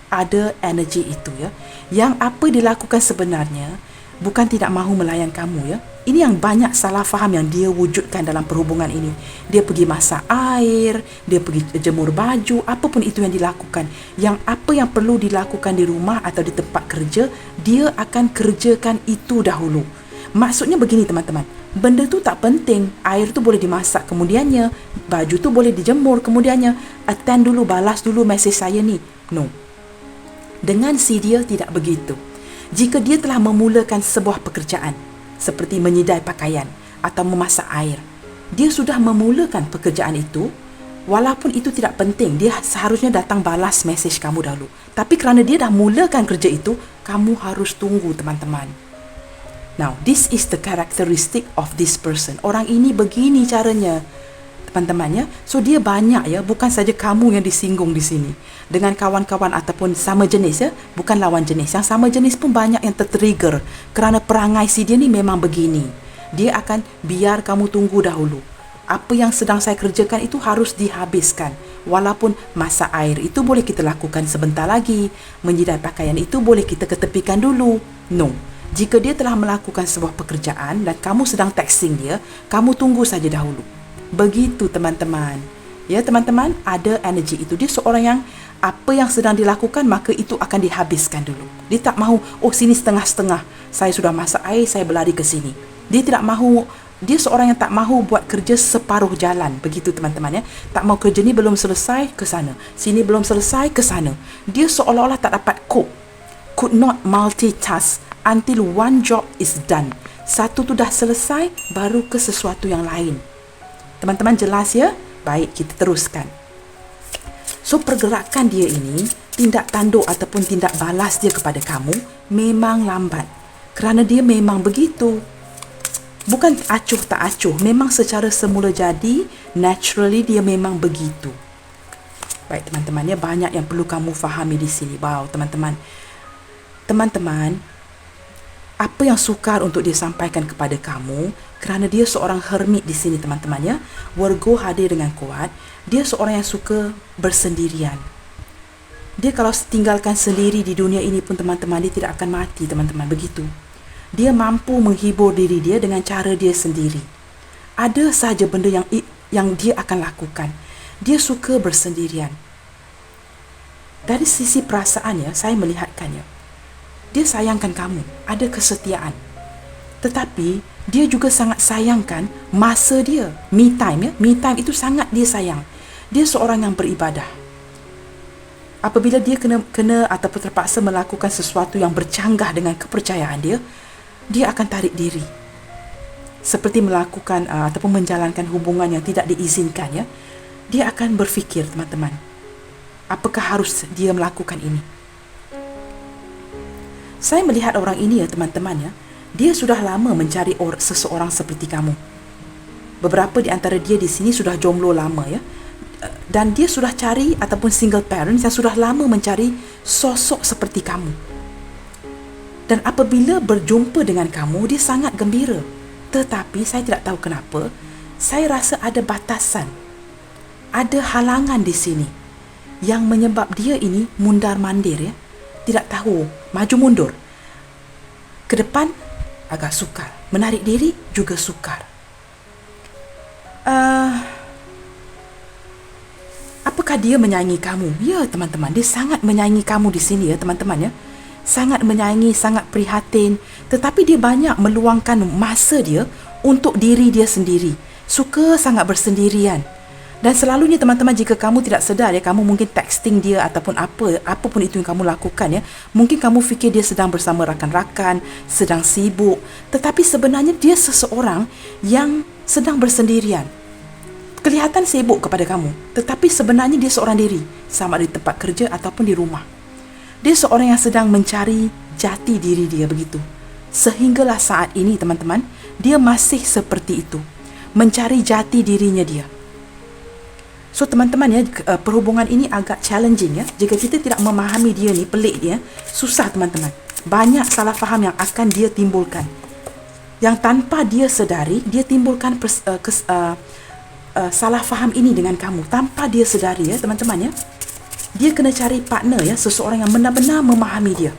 Ada energi itu ya. Yang apa dilakukan sebenarnya bukan tidak mahu melayan kamu ya. Ini yang banyak salah faham yang dia wujudkan dalam perhubungan ini. Dia pergi masak air, dia pergi jemur baju, apapun itu yang dilakukan. Yang apa yang perlu dilakukan di rumah atau di tempat kerja, dia akan kerjakan itu dahulu. Maksudnya begini teman-teman, benda tu tak penting. Air tu boleh dimasak kemudiannya, baju tu boleh dijemur kemudiannya. Attend dulu, balas dulu mesej saya ni. No. Dengan dia tidak begitu. Jika dia telah memulakan sebuah pekerjaan seperti menyidai pakaian atau memasak air, dia sudah memulakan pekerjaan itu. Walaupun itu tidak penting, dia seharusnya datang balas mesej kamu dahulu. Tapi kerana dia dah mulakan kerja itu, kamu harus tunggu teman-teman. Now, this is the characteristic of this person. Orang ini begini caranya teman-teman ya. So dia banyak ya, bukan saja kamu yang disinggung di sini. Dengan kawan-kawan ataupun sama jenis ya, bukan lawan jenis. Yang sama jenis pun banyak yang tertrigger kerana perangai dia ni memang begini. Dia akan biar kamu tunggu dahulu. Apa yang sedang saya kerjakan itu harus dihabiskan. Walaupun masak air itu boleh kita lakukan sebentar lagi, menyidai pakaian itu boleh kita ketepikan dulu. No. Jika dia telah melakukan sebuah pekerjaan dan kamu sedang texting dia, kamu tunggu saja dahulu. Begitu teman-teman. Ya teman-teman, ada energi itu. Dia seorang yang apa yang sedang dilakukan maka itu akan dihabiskan dulu. Dia tak mahu, sini setengah-setengah. Saya sudah masak air, saya berlari ke sini. Dia tidak mahu. Dia seorang yang tak mahu buat kerja separuh jalan. Begitu teman-teman ya. Tak mahu kerja ni belum selesai, ke sana. Sini belum selesai, ke sana. Dia seolah-olah tak dapat cope. Could not multitask until one job is done. Satu tu dah selesai, baru ke sesuatu yang lain. Teman-teman jelas ya? Baik, kita teruskan. So, pergerakan dia ini, tindak tanduk ataupun tindak balas dia kepada kamu memang lambat. Kerana dia memang begitu. Bukan acuh tak acuh. Memang secara semula jadi, naturally dia memang begitu. Baik teman-teman ya, banyak yang perlu kamu fahami di sini. Wow, teman-teman. Teman-teman, apa yang sukar untuk dia sampaikan kepada kamu, kerana dia seorang hermit di sini teman-teman ya. Virgo hadir dengan kuat. Dia seorang yang suka bersendirian. Dia kalau tinggalkan sendiri di dunia ini pun teman-teman, dia tidak akan mati teman-teman. Begitu. Dia mampu menghibur diri dia dengan cara dia sendiri. Ada sahaja benda yang dia akan lakukan. Dia suka bersendirian. Dari sisi perasaan ya, saya melihatkannya. Dia sayangkan kamu, ada kesetiaan. Tetapi dia juga sangat sayangkan masa dia, me time ya. Me time itu sangat dia sayang. Dia seorang yang beribadah. Apabila dia kena ataupun terpaksa melakukan sesuatu yang bercanggah dengan kepercayaan dia, dia akan tarik diri. Seperti melakukan ataupun menjalankan hubungan yang tidak diizinkan ya. Dia akan berfikir, teman-teman, apakah harus dia melakukan ini? Saya melihat orang ini ya, teman-teman ya, dia sudah lama mencari seseorang seperti kamu. Beberapa di antara dia di sini sudah jomblo lama ya. Dan dia sudah cari ataupun single parents yang sudah lama mencari sosok seperti kamu. Dan apabila berjumpa dengan kamu, dia sangat gembira. Tetapi saya tidak tahu kenapa, saya rasa ada batasan. Ada halangan di sini yang menyebab dia ini mundar-mandir ya. Tidak tahu maju mundur. Ke depan agak sukar, menarik diri juga sukar. Apakah dia menyayangi kamu? Ya, teman-teman, dia sangat menyayangi kamu di sini ya, teman-teman ya. Sangat menyayangi, sangat prihatin. Tetapi dia banyak meluangkan masa dia untuk diri dia sendiri. Suka sangat bersendirian. Dan selalunya teman-teman, jika kamu tidak sedar ya, kamu mungkin texting dia ataupun apapun itu yang kamu lakukan ya, mungkin kamu fikir dia sedang bersama rakan-rakan, sedang sibuk. Tetapi sebenarnya dia seseorang yang sedang bersendirian. Kelihatan sibuk kepada kamu, tetapi sebenarnya dia seorang diri, sama di tempat kerja ataupun di rumah. Dia seorang yang sedang mencari jati diri dia begitu. Sehinggalah saat ini teman-teman, dia masih seperti itu, mencari jati dirinya dia. So teman-teman ya, perhubungan ini agak challenging ya. Jika kita tidak memahami dia ni, pelik dia, susah teman-teman. Banyak salah faham yang akan dia timbulkan. Yang tanpa dia sedari, dia timbulkan salah faham ini dengan kamu. Tanpa dia sedari ya teman-teman ya. Dia kena cari partner ya, seseorang yang benar-benar memahami dia.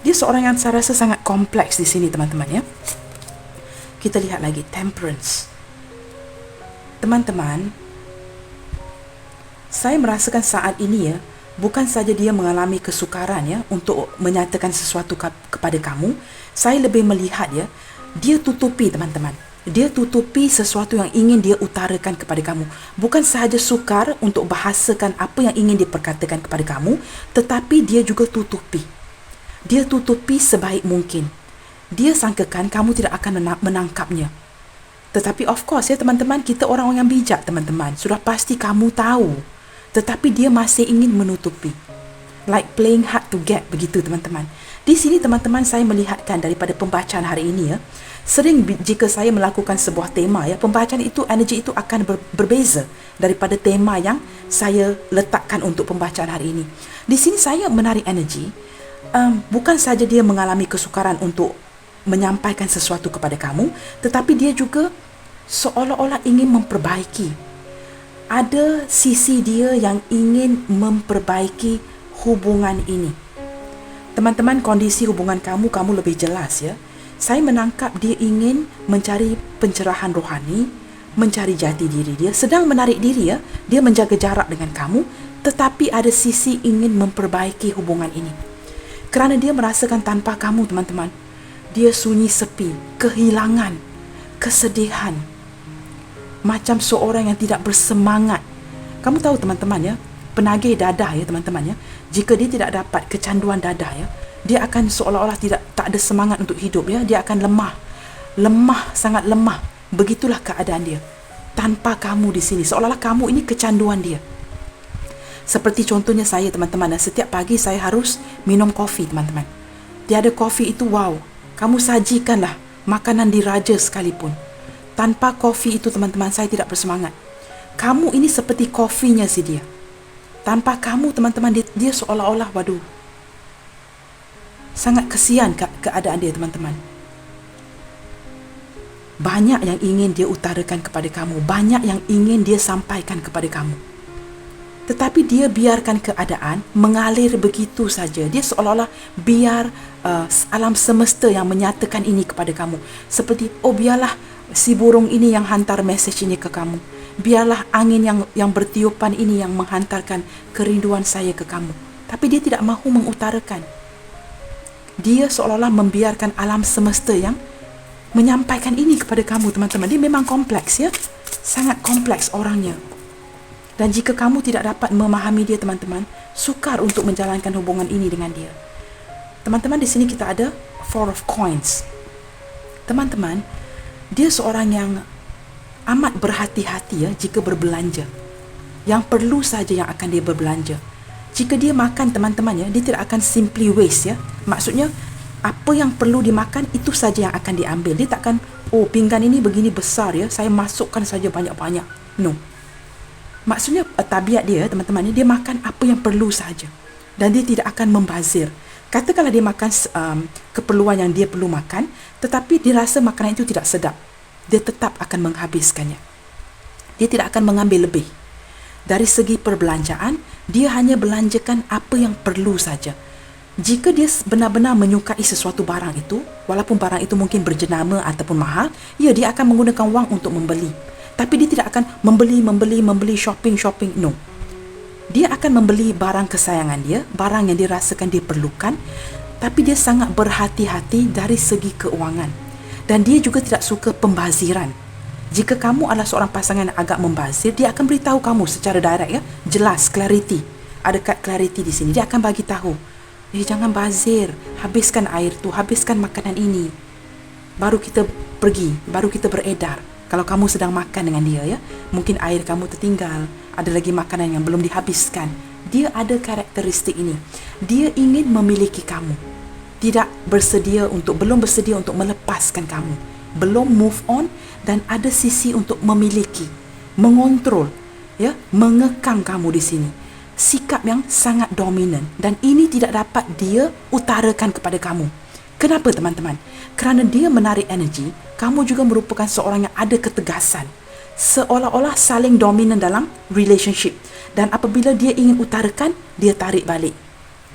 Dia seorang yang saya rasa sangat kompleks di sini teman-teman ya. Kita lihat lagi, temperance. Teman-teman, saya merasakan saat ini ya, bukan saja dia mengalami kesukaran ya untuk menyatakan sesuatu kepada kamu. Saya lebih melihat ya, dia tutupi teman-teman. Dia tutupi sesuatu yang ingin dia utarakan kepada kamu. Bukan sahaja sukar untuk bahasakan apa yang ingin dia perkatakan kepada kamu, tetapi dia juga tutupi. Dia tutupi sebaik mungkin. Dia sangkakan kamu tidak akan menangkapnya. Tetapi of course ya teman-teman, kita orang-orang yang bijak teman-teman. Sudah pasti kamu tahu. Tetapi dia masih ingin menutupi. Like playing hard to get, begitu teman-teman. Di sini teman-teman, saya melihatkan daripada pembacaan hari ini ya, sering jika saya melakukan sebuah tema ya, pembacaan itu, energi itu akan berbeza daripada tema yang saya letakkan untuk pembacaan hari ini. Di sini saya menarik energi, bukan saja dia mengalami kesukaran untuk menyampaikan sesuatu kepada kamu, tetapi dia juga seolah-olah ingin memperbaiki. Ada sisi dia yang ingin memperbaiki hubungan ini. Teman-teman, kondisi hubungan kamu lebih jelas ya. Saya menangkap dia ingin mencari pencerahan rohani, mencari jati diri dia, sedang menarik diri ya. Dia menjaga jarak dengan kamu, tetapi ada sisi ingin memperbaiki hubungan ini. Kerana dia merasakan tanpa kamu teman-teman, dia sunyi sepi, kehilangan, kesedihan. Macam seorang yang tidak bersemangat. Kamu tahu teman-teman ya, penagih dadah ya teman-teman ya, jika dia tidak dapat kecanduan dadah ya, dia akan seolah-olah tak ada semangat untuk hidup ya. Dia akan lemah, sangat lemah. Begitulah keadaan dia tanpa kamu di sini, seolah-olah kamu ini kecanduan dia. Seperti contohnya saya teman-teman, setiap pagi saya harus minum kopi teman-teman. Tiada kopi itu wow, kamu sajikanlah makanan diraja sekalipun. Tanpa kopi itu teman-teman, saya tidak bersemangat. Kamu ini seperti kopinya si dia. Tanpa kamu teman-teman, dia seolah-olah waduh, sangat kesian keadaan dia teman-teman. Banyak yang ingin dia utarakan kepada kamu, banyak yang ingin dia sampaikan kepada kamu, tetapi dia biarkan keadaan mengalir begitu saja. Dia seolah-olah biar alam semesta yang menyatakan ini kepada kamu. Seperti, oh biarlah si burung ini yang hantar mesej ini ke kamu. Biarlah angin yang bertiupan ini yang menghantarkan kerinduan saya ke kamu. Tapi dia tidak mahu mengutarakan. Dia seolah-olah membiarkan alam semesta yang menyampaikan ini kepada kamu, teman-teman. Dia memang kompleks, ya. Sangat kompleks orangnya. Dan jika kamu tidak dapat memahami dia, teman-teman, sukar untuk menjalankan hubungan ini dengan dia. Teman-teman, di sini kita ada Four of Coins. Teman-teman, dia seorang yang amat berhati-hati, ya, jika berbelanja. Yang perlu saja yang akan dia berbelanja. Jika dia makan, teman-teman, ya, dia tidak akan simply waste, ya. Maksudnya, apa yang perlu dimakan, itu saja yang akan diambil. Dia takkan, oh, pinggan ini begini besar, ya, saya masukkan saja banyak-banyak. No. Maksudnya tabiat dia, teman-teman, dia makan apa yang perlu saja. Dan dia tidak akan membazir. Katakanlah dia makan keperluan yang dia perlu makan, tetapi dia rasa makanan itu tidak sedap, dia tetap akan menghabiskannya. Dia tidak akan mengambil lebih. Dari segi perbelanjaan, dia hanya belanjakan apa yang perlu saja. Jika dia benar-benar menyukai sesuatu barang itu, walaupun barang itu mungkin berjenama ataupun mahal, ya, dia akan menggunakan wang untuk membeli. Tapi dia tidak akan membeli, shopping, no. Dia akan membeli barang kesayangan dia, barang yang dia rasakan dia perlukan, tapi dia sangat berhati-hati dari segi keuangan. Dan dia juga tidak suka pembaziran. Jika kamu adalah seorang pasangan yang agak membazir, dia akan beritahu kamu secara direct, ya, jelas, clarity. Ada kad clarity di sini. Dia akan bagi tahu, jangan bazir, habiskan air tu, habiskan makanan ini. Baru kita pergi, baru kita beredar. Kalau kamu sedang makan dengan dia, ya, mungkin air kamu tertinggal, ada lagi makanan yang belum dihabiskan. Dia ada karakteristik ini. Dia ingin memiliki kamu. Belum bersedia untuk melepaskan kamu. Belum move on, dan ada sisi untuk memiliki, mengontrol, ya, mengekang kamu di sini. Sikap yang sangat dominan, dan ini tidak dapat dia utarakan kepada kamu. Kenapa, teman-teman? Kerana dia menarik energi, kamu juga merupakan seorang yang ada ketegasan. Seolah-olah saling dominan dalam relationship. Dan apabila dia ingin utarakan, dia tarik balik.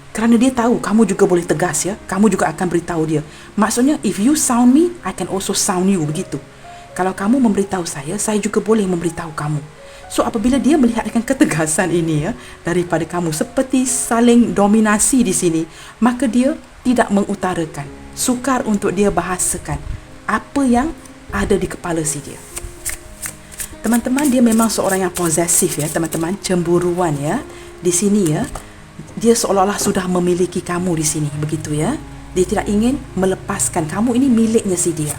Kerana dia tahu kamu juga boleh tegas, ya. Kamu juga akan beritahu dia. Maksudnya, if you sound me, I can also sound you, begitu. Kalau kamu memberitahu saya juga boleh memberitahu kamu. So, apabila dia melihatkan ketegasan ini, ya, daripada kamu, seperti saling dominasi di sini, maka dia tidak mengutarakan. Sukar untuk dia bahasakan apa yang ada di kepala si dia. Teman-teman, dia memang seorang yang posesif, ya, teman-teman, cemburuan, ya. Di sini, ya, dia seolah-olah sudah memiliki kamu di sini, begitu, ya. Dia tidak ingin melepaskan kamu, ini miliknya si dia.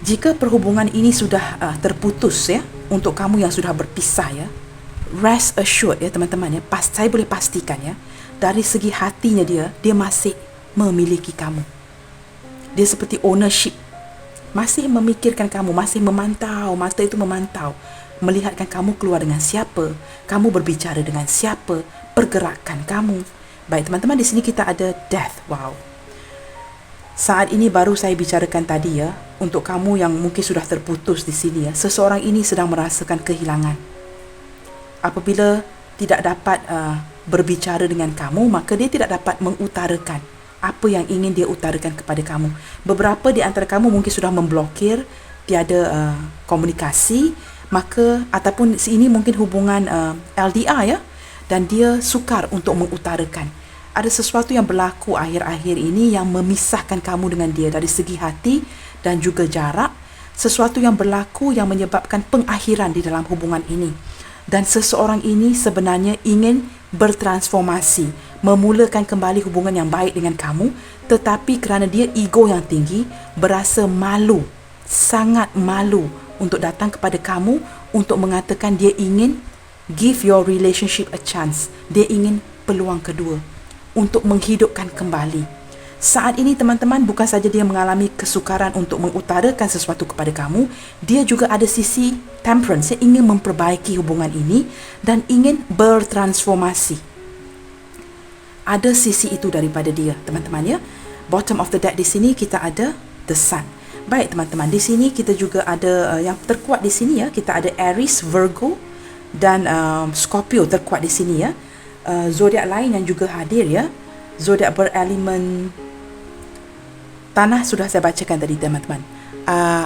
Jika perhubungan ini sudah terputus, ya, untuk kamu yang sudah berpisah, ya, rest assured, ya, teman-teman, ya, saya boleh pastikan, ya, dari segi hatinya dia masih memiliki kamu. Dia seperti ownership, masih memikirkan kamu, masih memantau, mata itu memantau, melihatkan kamu keluar dengan siapa, kamu berbicara dengan siapa, pergerakan kamu. Baik, teman-teman, di sini kita ada death. Wow. Saat ini baru saya bicarakan tadi, ya, untuk kamu yang mungkin sudah terputus di sini, ya, seseorang ini sedang merasakan kehilangan. Apabila tidak dapat berbicara dengan kamu, maka dia tidak dapat mengutarakan apa yang ingin dia utarakan kepada kamu. Beberapa di antara kamu mungkin sudah memblokir, tiada komunikasi, maka ataupun ini mungkin hubungan LDR, ya, dan dia sukar untuk mengutarakan. Ada sesuatu yang berlaku akhir-akhir ini yang memisahkan kamu dengan dia dari segi hati dan juga jarak. Sesuatu yang berlaku yang menyebabkan pengakhiran di dalam hubungan ini. Dan seseorang ini sebenarnya ingin bertransformasi, memulakan kembali hubungan yang baik dengan kamu, tetapi kerana dia ego yang tinggi, berasa malu, sangat malu untuk datang kepada kamu untuk mengatakan dia ingin give your relationship a chance. Dia ingin peluang kedua untuk menghidupkan kembali. Saat ini, teman-teman, bukan saja dia mengalami kesukaran untuk mengutarakan sesuatu kepada kamu, dia juga ada sisi temperance, dia ingin memperbaiki hubungan ini dan ingin bertransformasi. Ada sisi itu daripada dia, teman-teman, ya. Bottom of the deck di sini kita ada the sun. Baik, teman-teman, di sini kita juga ada yang terkuat di sini, ya. Kita ada Aries, Virgo dan Scorpio terkuat di sini, ya. Zodiak lain yang juga hadir, ya. Zodiak berelemen tanah sudah saya bacakan tadi, teman-teman.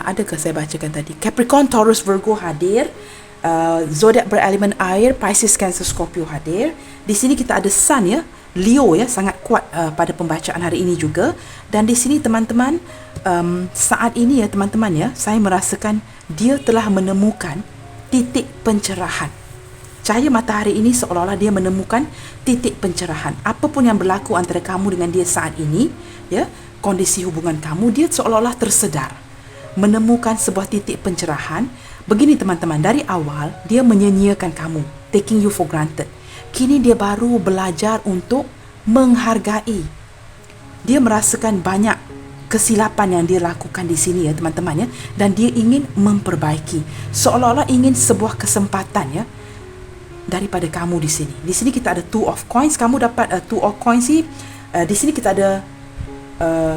Adakah saya bacakan tadi? Capricorn, Taurus, Virgo hadir. Zodiak berelemen air, Pisces, Cancer, Scorpio hadir. Di sini kita ada Sun, ya. Leo, ya, sangat kuat pada pembacaan hari ini juga. Dan di sini teman-teman, saat ini ya teman-teman ya, saya merasakan dia telah menemukan titik pencerahan. Cahaya matahari ini seolah-olah dia menemukan titik pencerahan. Apa pun yang berlaku antara kamu dengan dia saat ini, ya, kondisi hubungan kamu, dia seolah-olah tersedar, menemukan sebuah titik pencerahan. Begini teman-teman, dari awal dia menyia-nyiakan kamu, taking you for granted. Kini dia baru belajar untuk menghargai. Dia merasakan banyak kesilapan yang dia lakukan di sini ya teman-teman ya, dan dia ingin memperbaiki. Seolah-olah ingin sebuah kesempatan ya daripada kamu di sini. Di sini kita ada Two of Coins. Kamu dapat Two of Coins sih. Di sini kita ada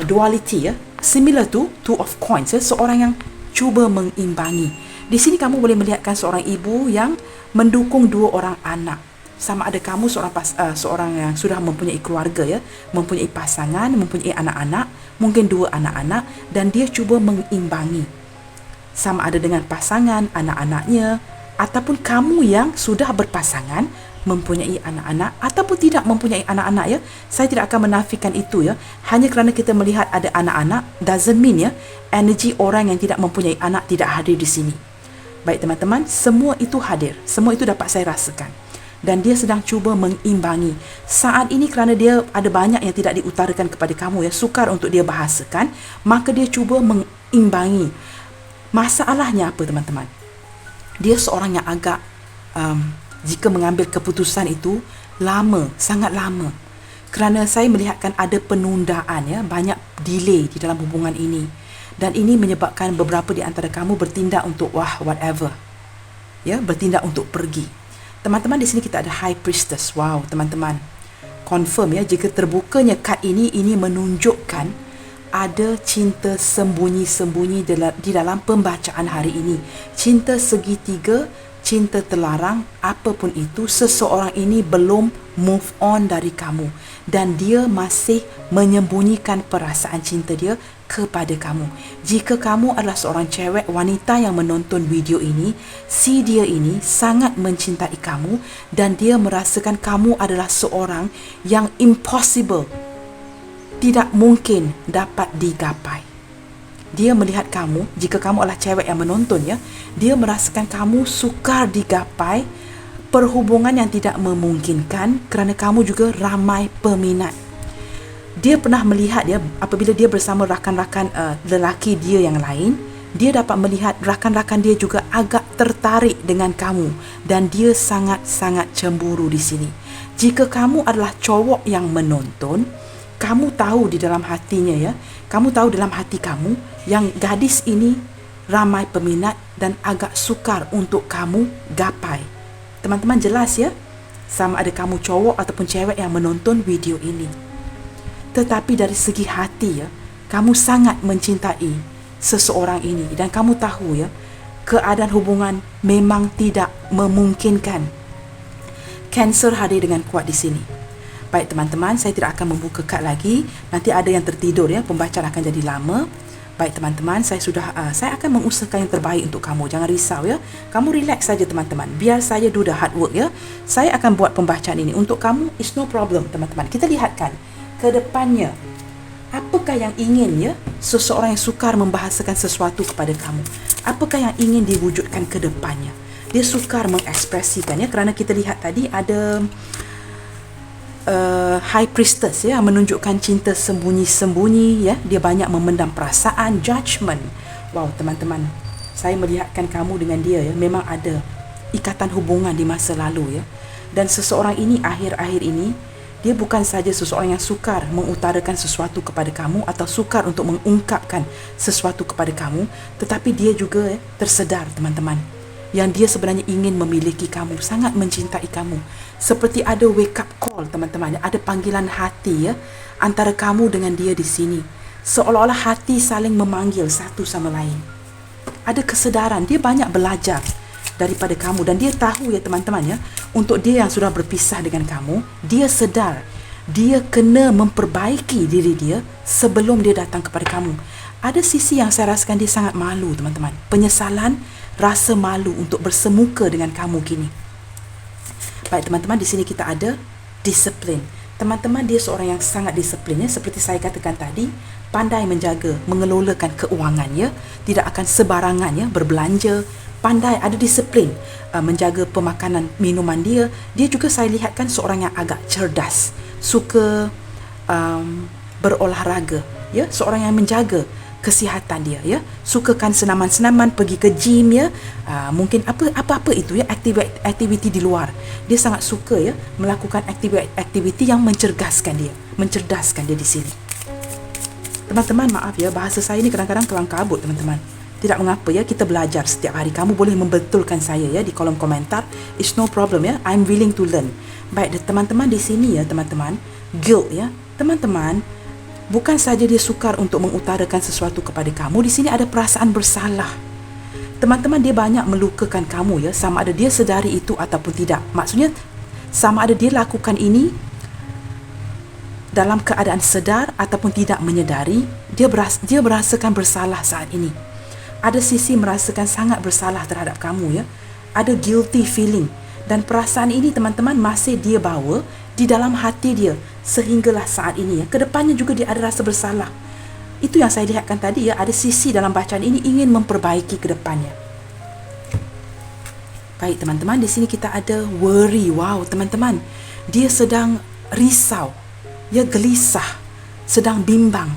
duality ya, similar to Two of Coins ya, seorang yang cuba mengimbangi. Di sini kamu boleh melihatkan seorang ibu yang mendukung dua orang anak. Sama ada kamu seorang yang sudah mempunyai keluarga ya, mempunyai pasangan, mempunyai anak-anak, mungkin dua anak-anak, dan dia cuba mengimbangi. Sama ada dengan pasangan, anak-anaknya, ataupun kamu yang sudah berpasangan, mempunyai anak-anak ataupun tidak mempunyai anak-anak ya. Saya tidak akan menafikan itu ya. Hanya kerana kita melihat ada anak-anak doesn't mean ya energi orang yang tidak mempunyai anak tidak hadir di sini. Baik teman-teman, semua itu hadir. Semua itu dapat saya rasakan. Dan dia sedang cuba mengimbangi. Saat ini kerana dia ada banyak yang tidak diutarakan kepada kamu ya, sukar untuk dia bahasakan, maka dia cuba mengimbangi. Masalahnya apa teman-teman? Dia seorang yang agak jika mengambil keputusan itu lama, sangat lama. Kerana saya melihatkan ada penundaan ya, banyak delay di dalam hubungan ini. Dan ini menyebabkan beberapa di antara kamu bertindak untuk whatever. Ya, bertindak untuk pergi. Teman-teman, di sini kita ada High Priestess. Wow, teman-teman. Confirm ya, jika terbukanya kad ini menunjukkan ada cinta sembunyi-sembunyi di dalam pembacaan hari ini. Cinta segitiga, cinta terlarang, apapun itu, seseorang ini belum move on dari kamu. Dan dia masih menyembunyikan perasaan cinta dia kepada kamu. Jika kamu adalah seorang cewek, wanita yang menonton video ini, si dia ini sangat mencintai kamu dan dia merasakan kamu adalah seorang yang impossible, tidak mungkin dapat digapai. Dia melihat kamu, jika kamu adalah cewek yang menonton ya, dia merasakan kamu sukar digapai, perhubungan yang tidak memungkinkan kerana kamu juga ramai peminat. Dia pernah melihat ya, apabila dia bersama rakan-rakan lelaki dia yang lain, dia dapat melihat rakan-rakan dia juga agak tertarik dengan kamu dan dia sangat-sangat cemburu di sini. Jika kamu adalah cowok yang menonton, kamu tahu di dalam hatinya ya, kamu tahu dalam hati kamu yang gadis ini ramai peminat dan agak sukar untuk kamu gapai. Teman-teman jelas ya, sama ada kamu cowok ataupun cewek yang menonton video ini. Tetapi dari segi hati ya, kamu sangat mencintai seseorang ini dan kamu tahu ya, keadaan hubungan memang tidak memungkinkan. Cancer hadir dengan kuat di sini. Baik teman-teman, saya tidak akan membuka kad lagi. Nanti ada yang tertidur ya, pembacaan akan jadi lama. Baik teman-teman, saya akan mengusahakan yang terbaik untuk kamu. Jangan risau ya. Kamu relax saja teman-teman. Biar saya do the hard work ya. Saya akan buat pembacaan ini untuk kamu. It's no problem teman-teman. Kita lihatkan ke depannya. Apakah yang ingin ya seseorang yang sukar membahasakan sesuatu kepada kamu? Apakah yang ingin diwujudkan ke depannya? Dia sukar mengekspresikan ya, kerana kita lihat tadi ada High Priestess ya, menunjukkan cinta sembunyi-sembunyi ya. Dia banyak memendam perasaan, judgment. Wow teman-teman, saya melihatkan kamu dengan dia ya, memang ada ikatan hubungan di masa lalu ya. Dan seseorang ini akhir-akhir ini, dia bukan saja seseorang yang sukar mengutarakan sesuatu kepada kamu atau sukar untuk mengungkapkan sesuatu kepada kamu, tetapi dia juga tersedar teman-teman, yang dia sebenarnya ingin memiliki kamu, sangat mencintai kamu. Seperti ada wake up call teman-teman, ada panggilan hati ya antara kamu dengan dia di sini. Seolah-olah hati saling memanggil satu sama lain. Ada kesedaran, dia banyak belajar daripada kamu dan dia tahu ya teman-teman ya, untuk dia yang sudah berpisah dengan kamu, dia sedar dia kena memperbaiki diri dia sebelum dia datang kepada kamu. Ada sisi yang saya rasakan dia sangat malu teman-teman, penyesalan, rasa malu untuk bersemuka dengan kamu kini. Baik teman-teman, di sini kita ada disiplin. Teman-teman, dia seorang yang sangat disiplin ya. Seperti saya katakan tadi, pandai menjaga, mengelolakan keuangannya, tidak akan sebarangan ya berbelanja, pandai, ada disiplin menjaga pemakanan minuman dia. Dia juga saya lihatkan seorang yang agak cerdas, suka berolahraga ya, seorang yang menjaga kesihatan dia ya, sukakan senaman-senaman, pergi ke gym ya, mungkin apa-apa itu ya, aktiviti di luar. Dia sangat suka ya melakukan aktiviti yang mencerdaskan dia di sini. Teman-teman, maaf ya, bahasa saya ni kadang-kadang kelang kabut teman-teman. Tidak mengapa ya, kita belajar setiap hari. Kamu boleh membetulkan saya ya di kolom komentar. It's no problem ya, I'm willing to learn. Baik, teman-teman, di sini ya teman-teman, guilt ya. Teman-teman, bukan saja dia sukar untuk mengutarakan sesuatu kepada kamu, di sini ada perasaan bersalah. Teman-teman, dia banyak melukakan kamu ya, sama ada dia sedari itu ataupun tidak. Maksudnya, sama ada dia lakukan ini dalam keadaan sedar ataupun tidak menyedari, dia merasakan bersalah saat ini. Ada sisi merasakan sangat bersalah terhadap kamu ya. Ada guilty feeling. Dan perasaan ini teman-teman masih dia bawa di dalam hati dia sehinggalah saat ini ya. Kedepannya juga dia ada rasa bersalah. Itu yang saya lihatkan tadi ya. Ada sisi dalam bacaan ini ingin memperbaiki kedepannya. Baik teman-teman, di sini kita ada worry. Wow teman-teman, dia sedang risau, dia gelisah, sedang bimbang.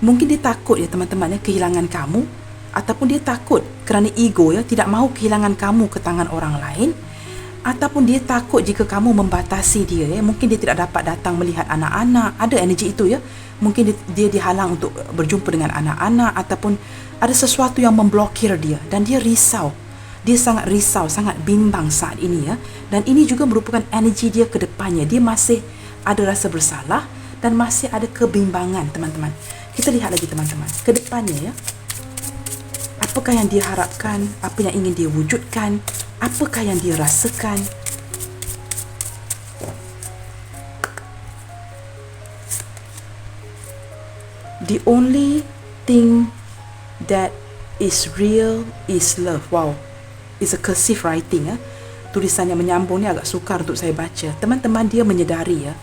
Mungkin dia takut ya teman-teman ya kehilangan kamu, ataupun dia takut kerana ego ya, tidak mahu kehilangan kamu ke tangan orang lain, ataupun dia takut jika kamu membatasi dia ya. Mungkin dia tidak dapat datang melihat anak-anak, ada energi itu ya. Mungkin dia dihalang untuk berjumpa dengan anak-anak, ataupun ada sesuatu yang memblokir dia dan dia risau. Dia sangat risau, sangat bimbang saat ini ya. Dan ini juga merupakan energi dia ke depannya. Dia masih ada rasa bersalah dan masih ada kebimbangan teman-teman. Kita lihat lagi teman-teman, ke depannya ya. Apakah yang dia harapkan? Apa yang ingin dia wujudkan? Apakah yang dia rasakan? The only thing that is real is love. Wow, it's a cursive writing ya. Tulisan yang menyambung ni agak sukar untuk saya baca. Teman-teman, dia menyedari ya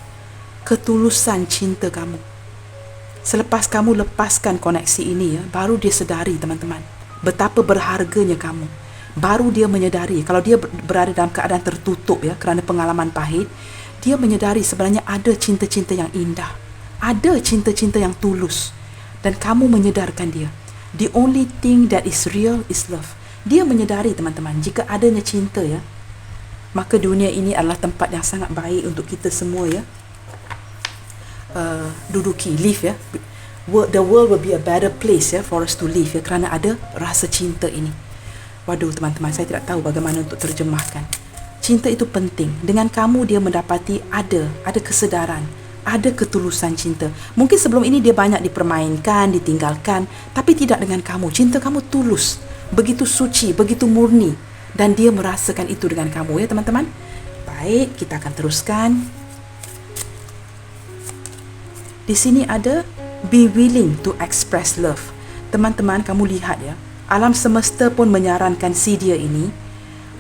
ketulusan cinta kamu. Selepas kamu lepaskan koneksi ini ya, baru dia sedari teman-teman betapa berharganya kamu. Baru dia menyedari, kalau dia berada dalam keadaan tertutup ya kerana pengalaman pahit, dia menyedari sebenarnya ada cinta-cinta yang indah, ada cinta-cinta yang tulus, dan kamu menyedarkan dia. The only thing that is real is love. Dia menyedari teman-teman, jika adanya cinta ya, maka dunia ini adalah tempat yang sangat baik untuk kita semua ya duduki, live ya. The world will be a better place ya for us to live ya, kerana ada rasa cinta ini. Waduh teman-teman, saya tidak tahu bagaimana untuk terjemahkan. Cinta itu penting. Dengan kamu dia mendapati ada kesedaran, ada ketulusan cinta. Mungkin sebelum ini dia banyak dipermainkan, ditinggalkan, tapi tidak dengan kamu. Cinta kamu tulus, begitu suci, begitu murni, dan dia merasakan itu dengan kamu ya teman-teman. Baik, kita akan teruskan. Di sini ada be willing to express love. Teman-teman, kamu lihat ya, alam semesta pun menyarankan si dia ini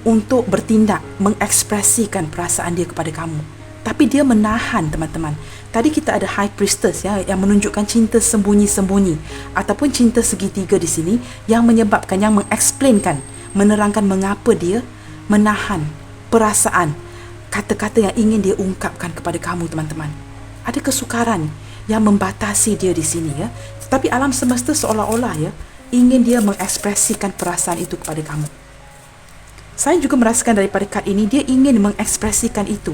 untuk bertindak, mengekspresikan perasaan dia kepada kamu. Tapi dia menahan teman-teman. Tadi kita ada High Priestess ya, yang menunjukkan cinta sembunyi-sembunyi, ataupun cinta segitiga di sini, yang menyebabkan, yang mengeksplainkan, menerangkan mengapa dia menahan perasaan, kata-kata yang ingin dia ungkapkan kepada kamu teman-teman. Ada kesukaran yang membatasi dia di sini ya. Tetapi alam semesta seolah-olah ya ingin dia mengekspresikan perasaan itu kepada kamu. Saya juga merasakan daripada kad ini, dia ingin mengekspresikan itu,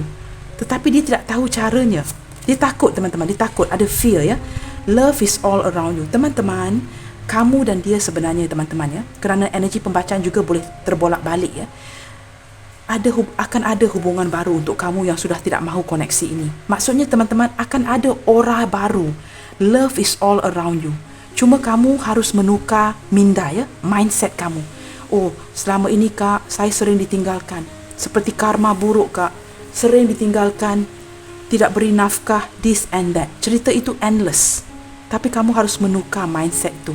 tetapi dia tidak tahu caranya. Dia takut teman-teman, dia takut, ada fear ya. Love is all around you. Teman-teman, kamu dan dia sebenarnya teman-teman ya, kerana energi pembacaan juga boleh terbolak-balik ya. Akan ada hubungan baru untuk kamu yang sudah tidak mahu koneksi ini. Maksudnya teman-teman, akan ada aura baru. Love is all around you. Cuma kamu harus menukar minda ya, mindset kamu. Oh, selama ini kak, saya sering ditinggalkan. Seperti karma buruk kak, sering ditinggalkan, tidak beri nafkah, this and that. Cerita itu endless. Tapi kamu harus menukar mindset itu.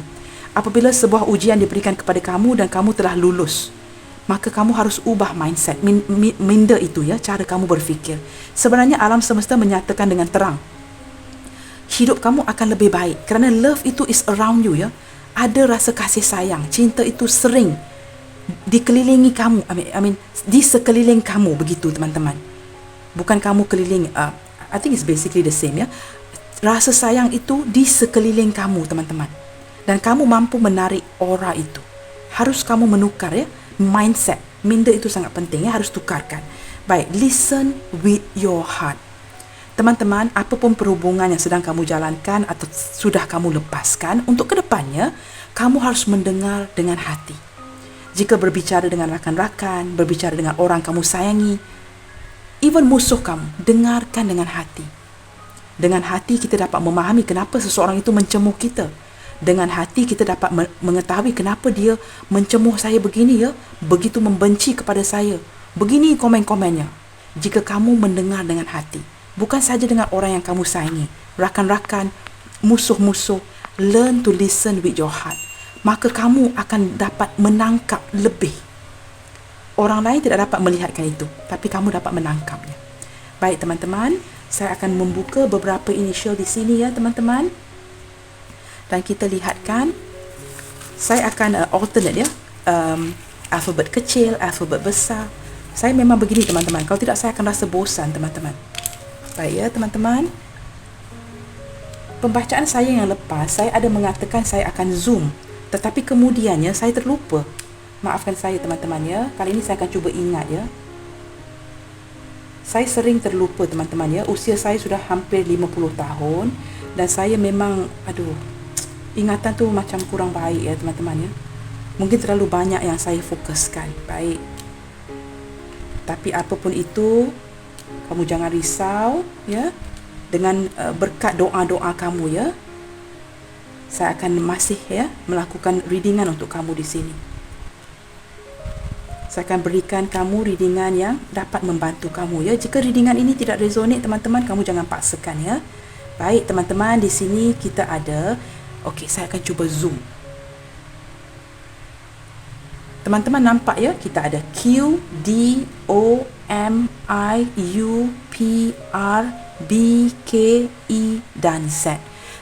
Apabila sebuah ujian diberikan kepada kamu dan kamu telah lulus, maka kamu harus ubah mindset, minda itu ya, cara kamu berfikir. Sebenarnya alam semesta menyatakan dengan terang, hidup kamu akan lebih baik kerana love itu is around you ya. Ada rasa kasih sayang, cinta itu sering dikelilingi kamu, di sekeliling kamu, begitu teman-teman. Bukan kamu keliling, I think it's basically the same ya. Rasa sayang itu di sekeliling kamu, teman-teman. Dan kamu mampu menarik aura itu. Harus kamu menukar ya, mindset. Minda itu sangat penting ya, harus tukarkan. Baik, listen with your heart. Teman-teman, apapun perhubungan yang sedang kamu jalankan atau sudah kamu lepaskan, untuk kedepannya, kamu harus mendengar dengan hati. Jika berbicara dengan rakan-rakan, berbicara dengan orang kamu sayangi, even musuh kamu, dengarkan dengan hati. Dengan hati kita dapat memahami kenapa seseorang itu mencemuh kita. Dengan hati kita dapat mengetahui kenapa dia mencemuh saya begini ya, begitu membenci kepada saya. Begini komen-komennya. Jika kamu mendengar dengan hati, bukan saja dengan orang yang kamu sayangi, rakan-rakan, musuh-musuh, learn to listen with your heart. Maka kamu akan dapat menangkap lebih. Orang lain tidak dapat melihatkan itu, tapi kamu dapat menangkapnya. Baik teman-teman, saya akan membuka beberapa initial di sini ya teman-teman. Dan kita lihatkan, saya akan alternate ya, alfabet kecil, alfabet besar. Saya memang begini teman-teman, kalau tidak saya akan rasa bosan teman-teman. Baik ya teman-teman. Pembacaan saya yang lepas, saya ada mengatakan saya akan zoom. Tetapi kemudiannya saya terlupa. Maafkan saya teman-teman ya. Kali ini saya akan cuba ingat ya. Saya sering terlupa teman-teman ya. Usia saya sudah hampir 50 tahun. Dan saya memang, ingatan tu macam kurang baik ya teman-teman ya. Mungkin terlalu banyak yang saya fokuskan. Baik. Tapi apapun itu, kamu jangan risau ya. Dengan berkat doa-doa kamu ya, saya akan masih ya melakukan readingan untuk kamu di sini. Saya akan berikan kamu readingan yang dapat membantu kamu ya. Jika readingan ini tidak resonate teman-teman, kamu jangan paksakan ya. Baik teman-teman, di sini kita ada, saya akan cuba zoom. Teman-teman nampak ya, kita ada Q, D, O, M, I, U, P, R, B, K, E dan Z.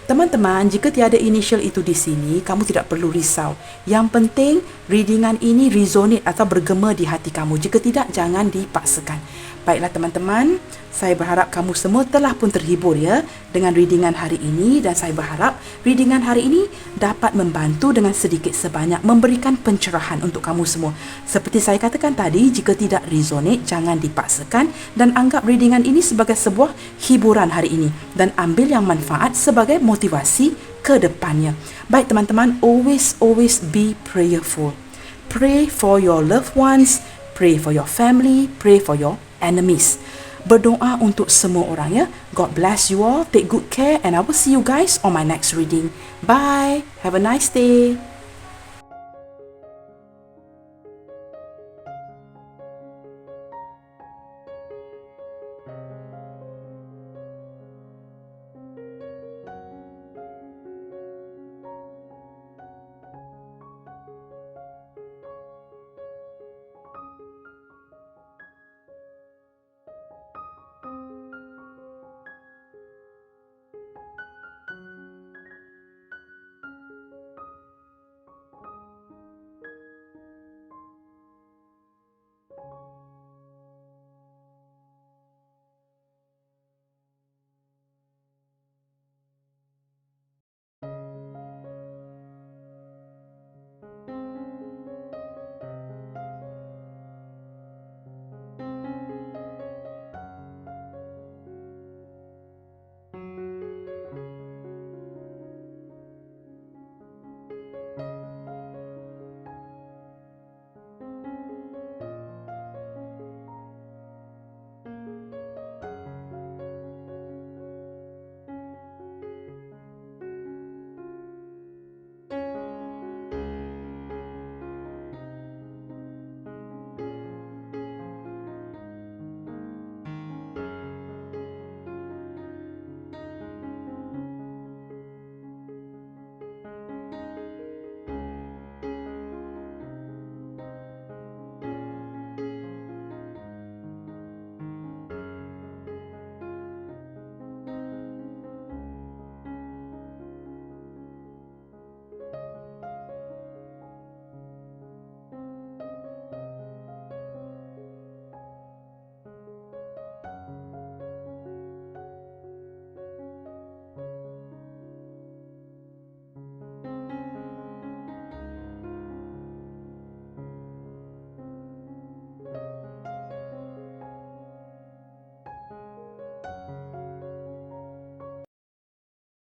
Teman-teman, jika tiada initial itu di sini, kamu tidak perlu risau. Yang penting, readingan ini resonate atau bergema di hati kamu. Jika tidak, jangan dipaksakan. Baiklah teman-teman, saya berharap kamu semua telah pun terhibur ya dengan readingan hari ini, dan saya berharap readingan hari ini dapat membantu dengan sedikit sebanyak memberikan pencerahan untuk kamu semua. Seperti saya katakan tadi, jika tidak resonate, jangan dipaksakan dan anggap readingan ini sebagai sebuah hiburan hari ini dan ambil yang manfaat sebagai motivasi ke depannya. Baik teman-teman, always be prayerful. Pray for your loved ones, pray for your family, pray for your enemies. Berdoa untuk semua orang ya. God bless you all. Take good care and I will see you guys on my next reading. Bye. Have a nice day.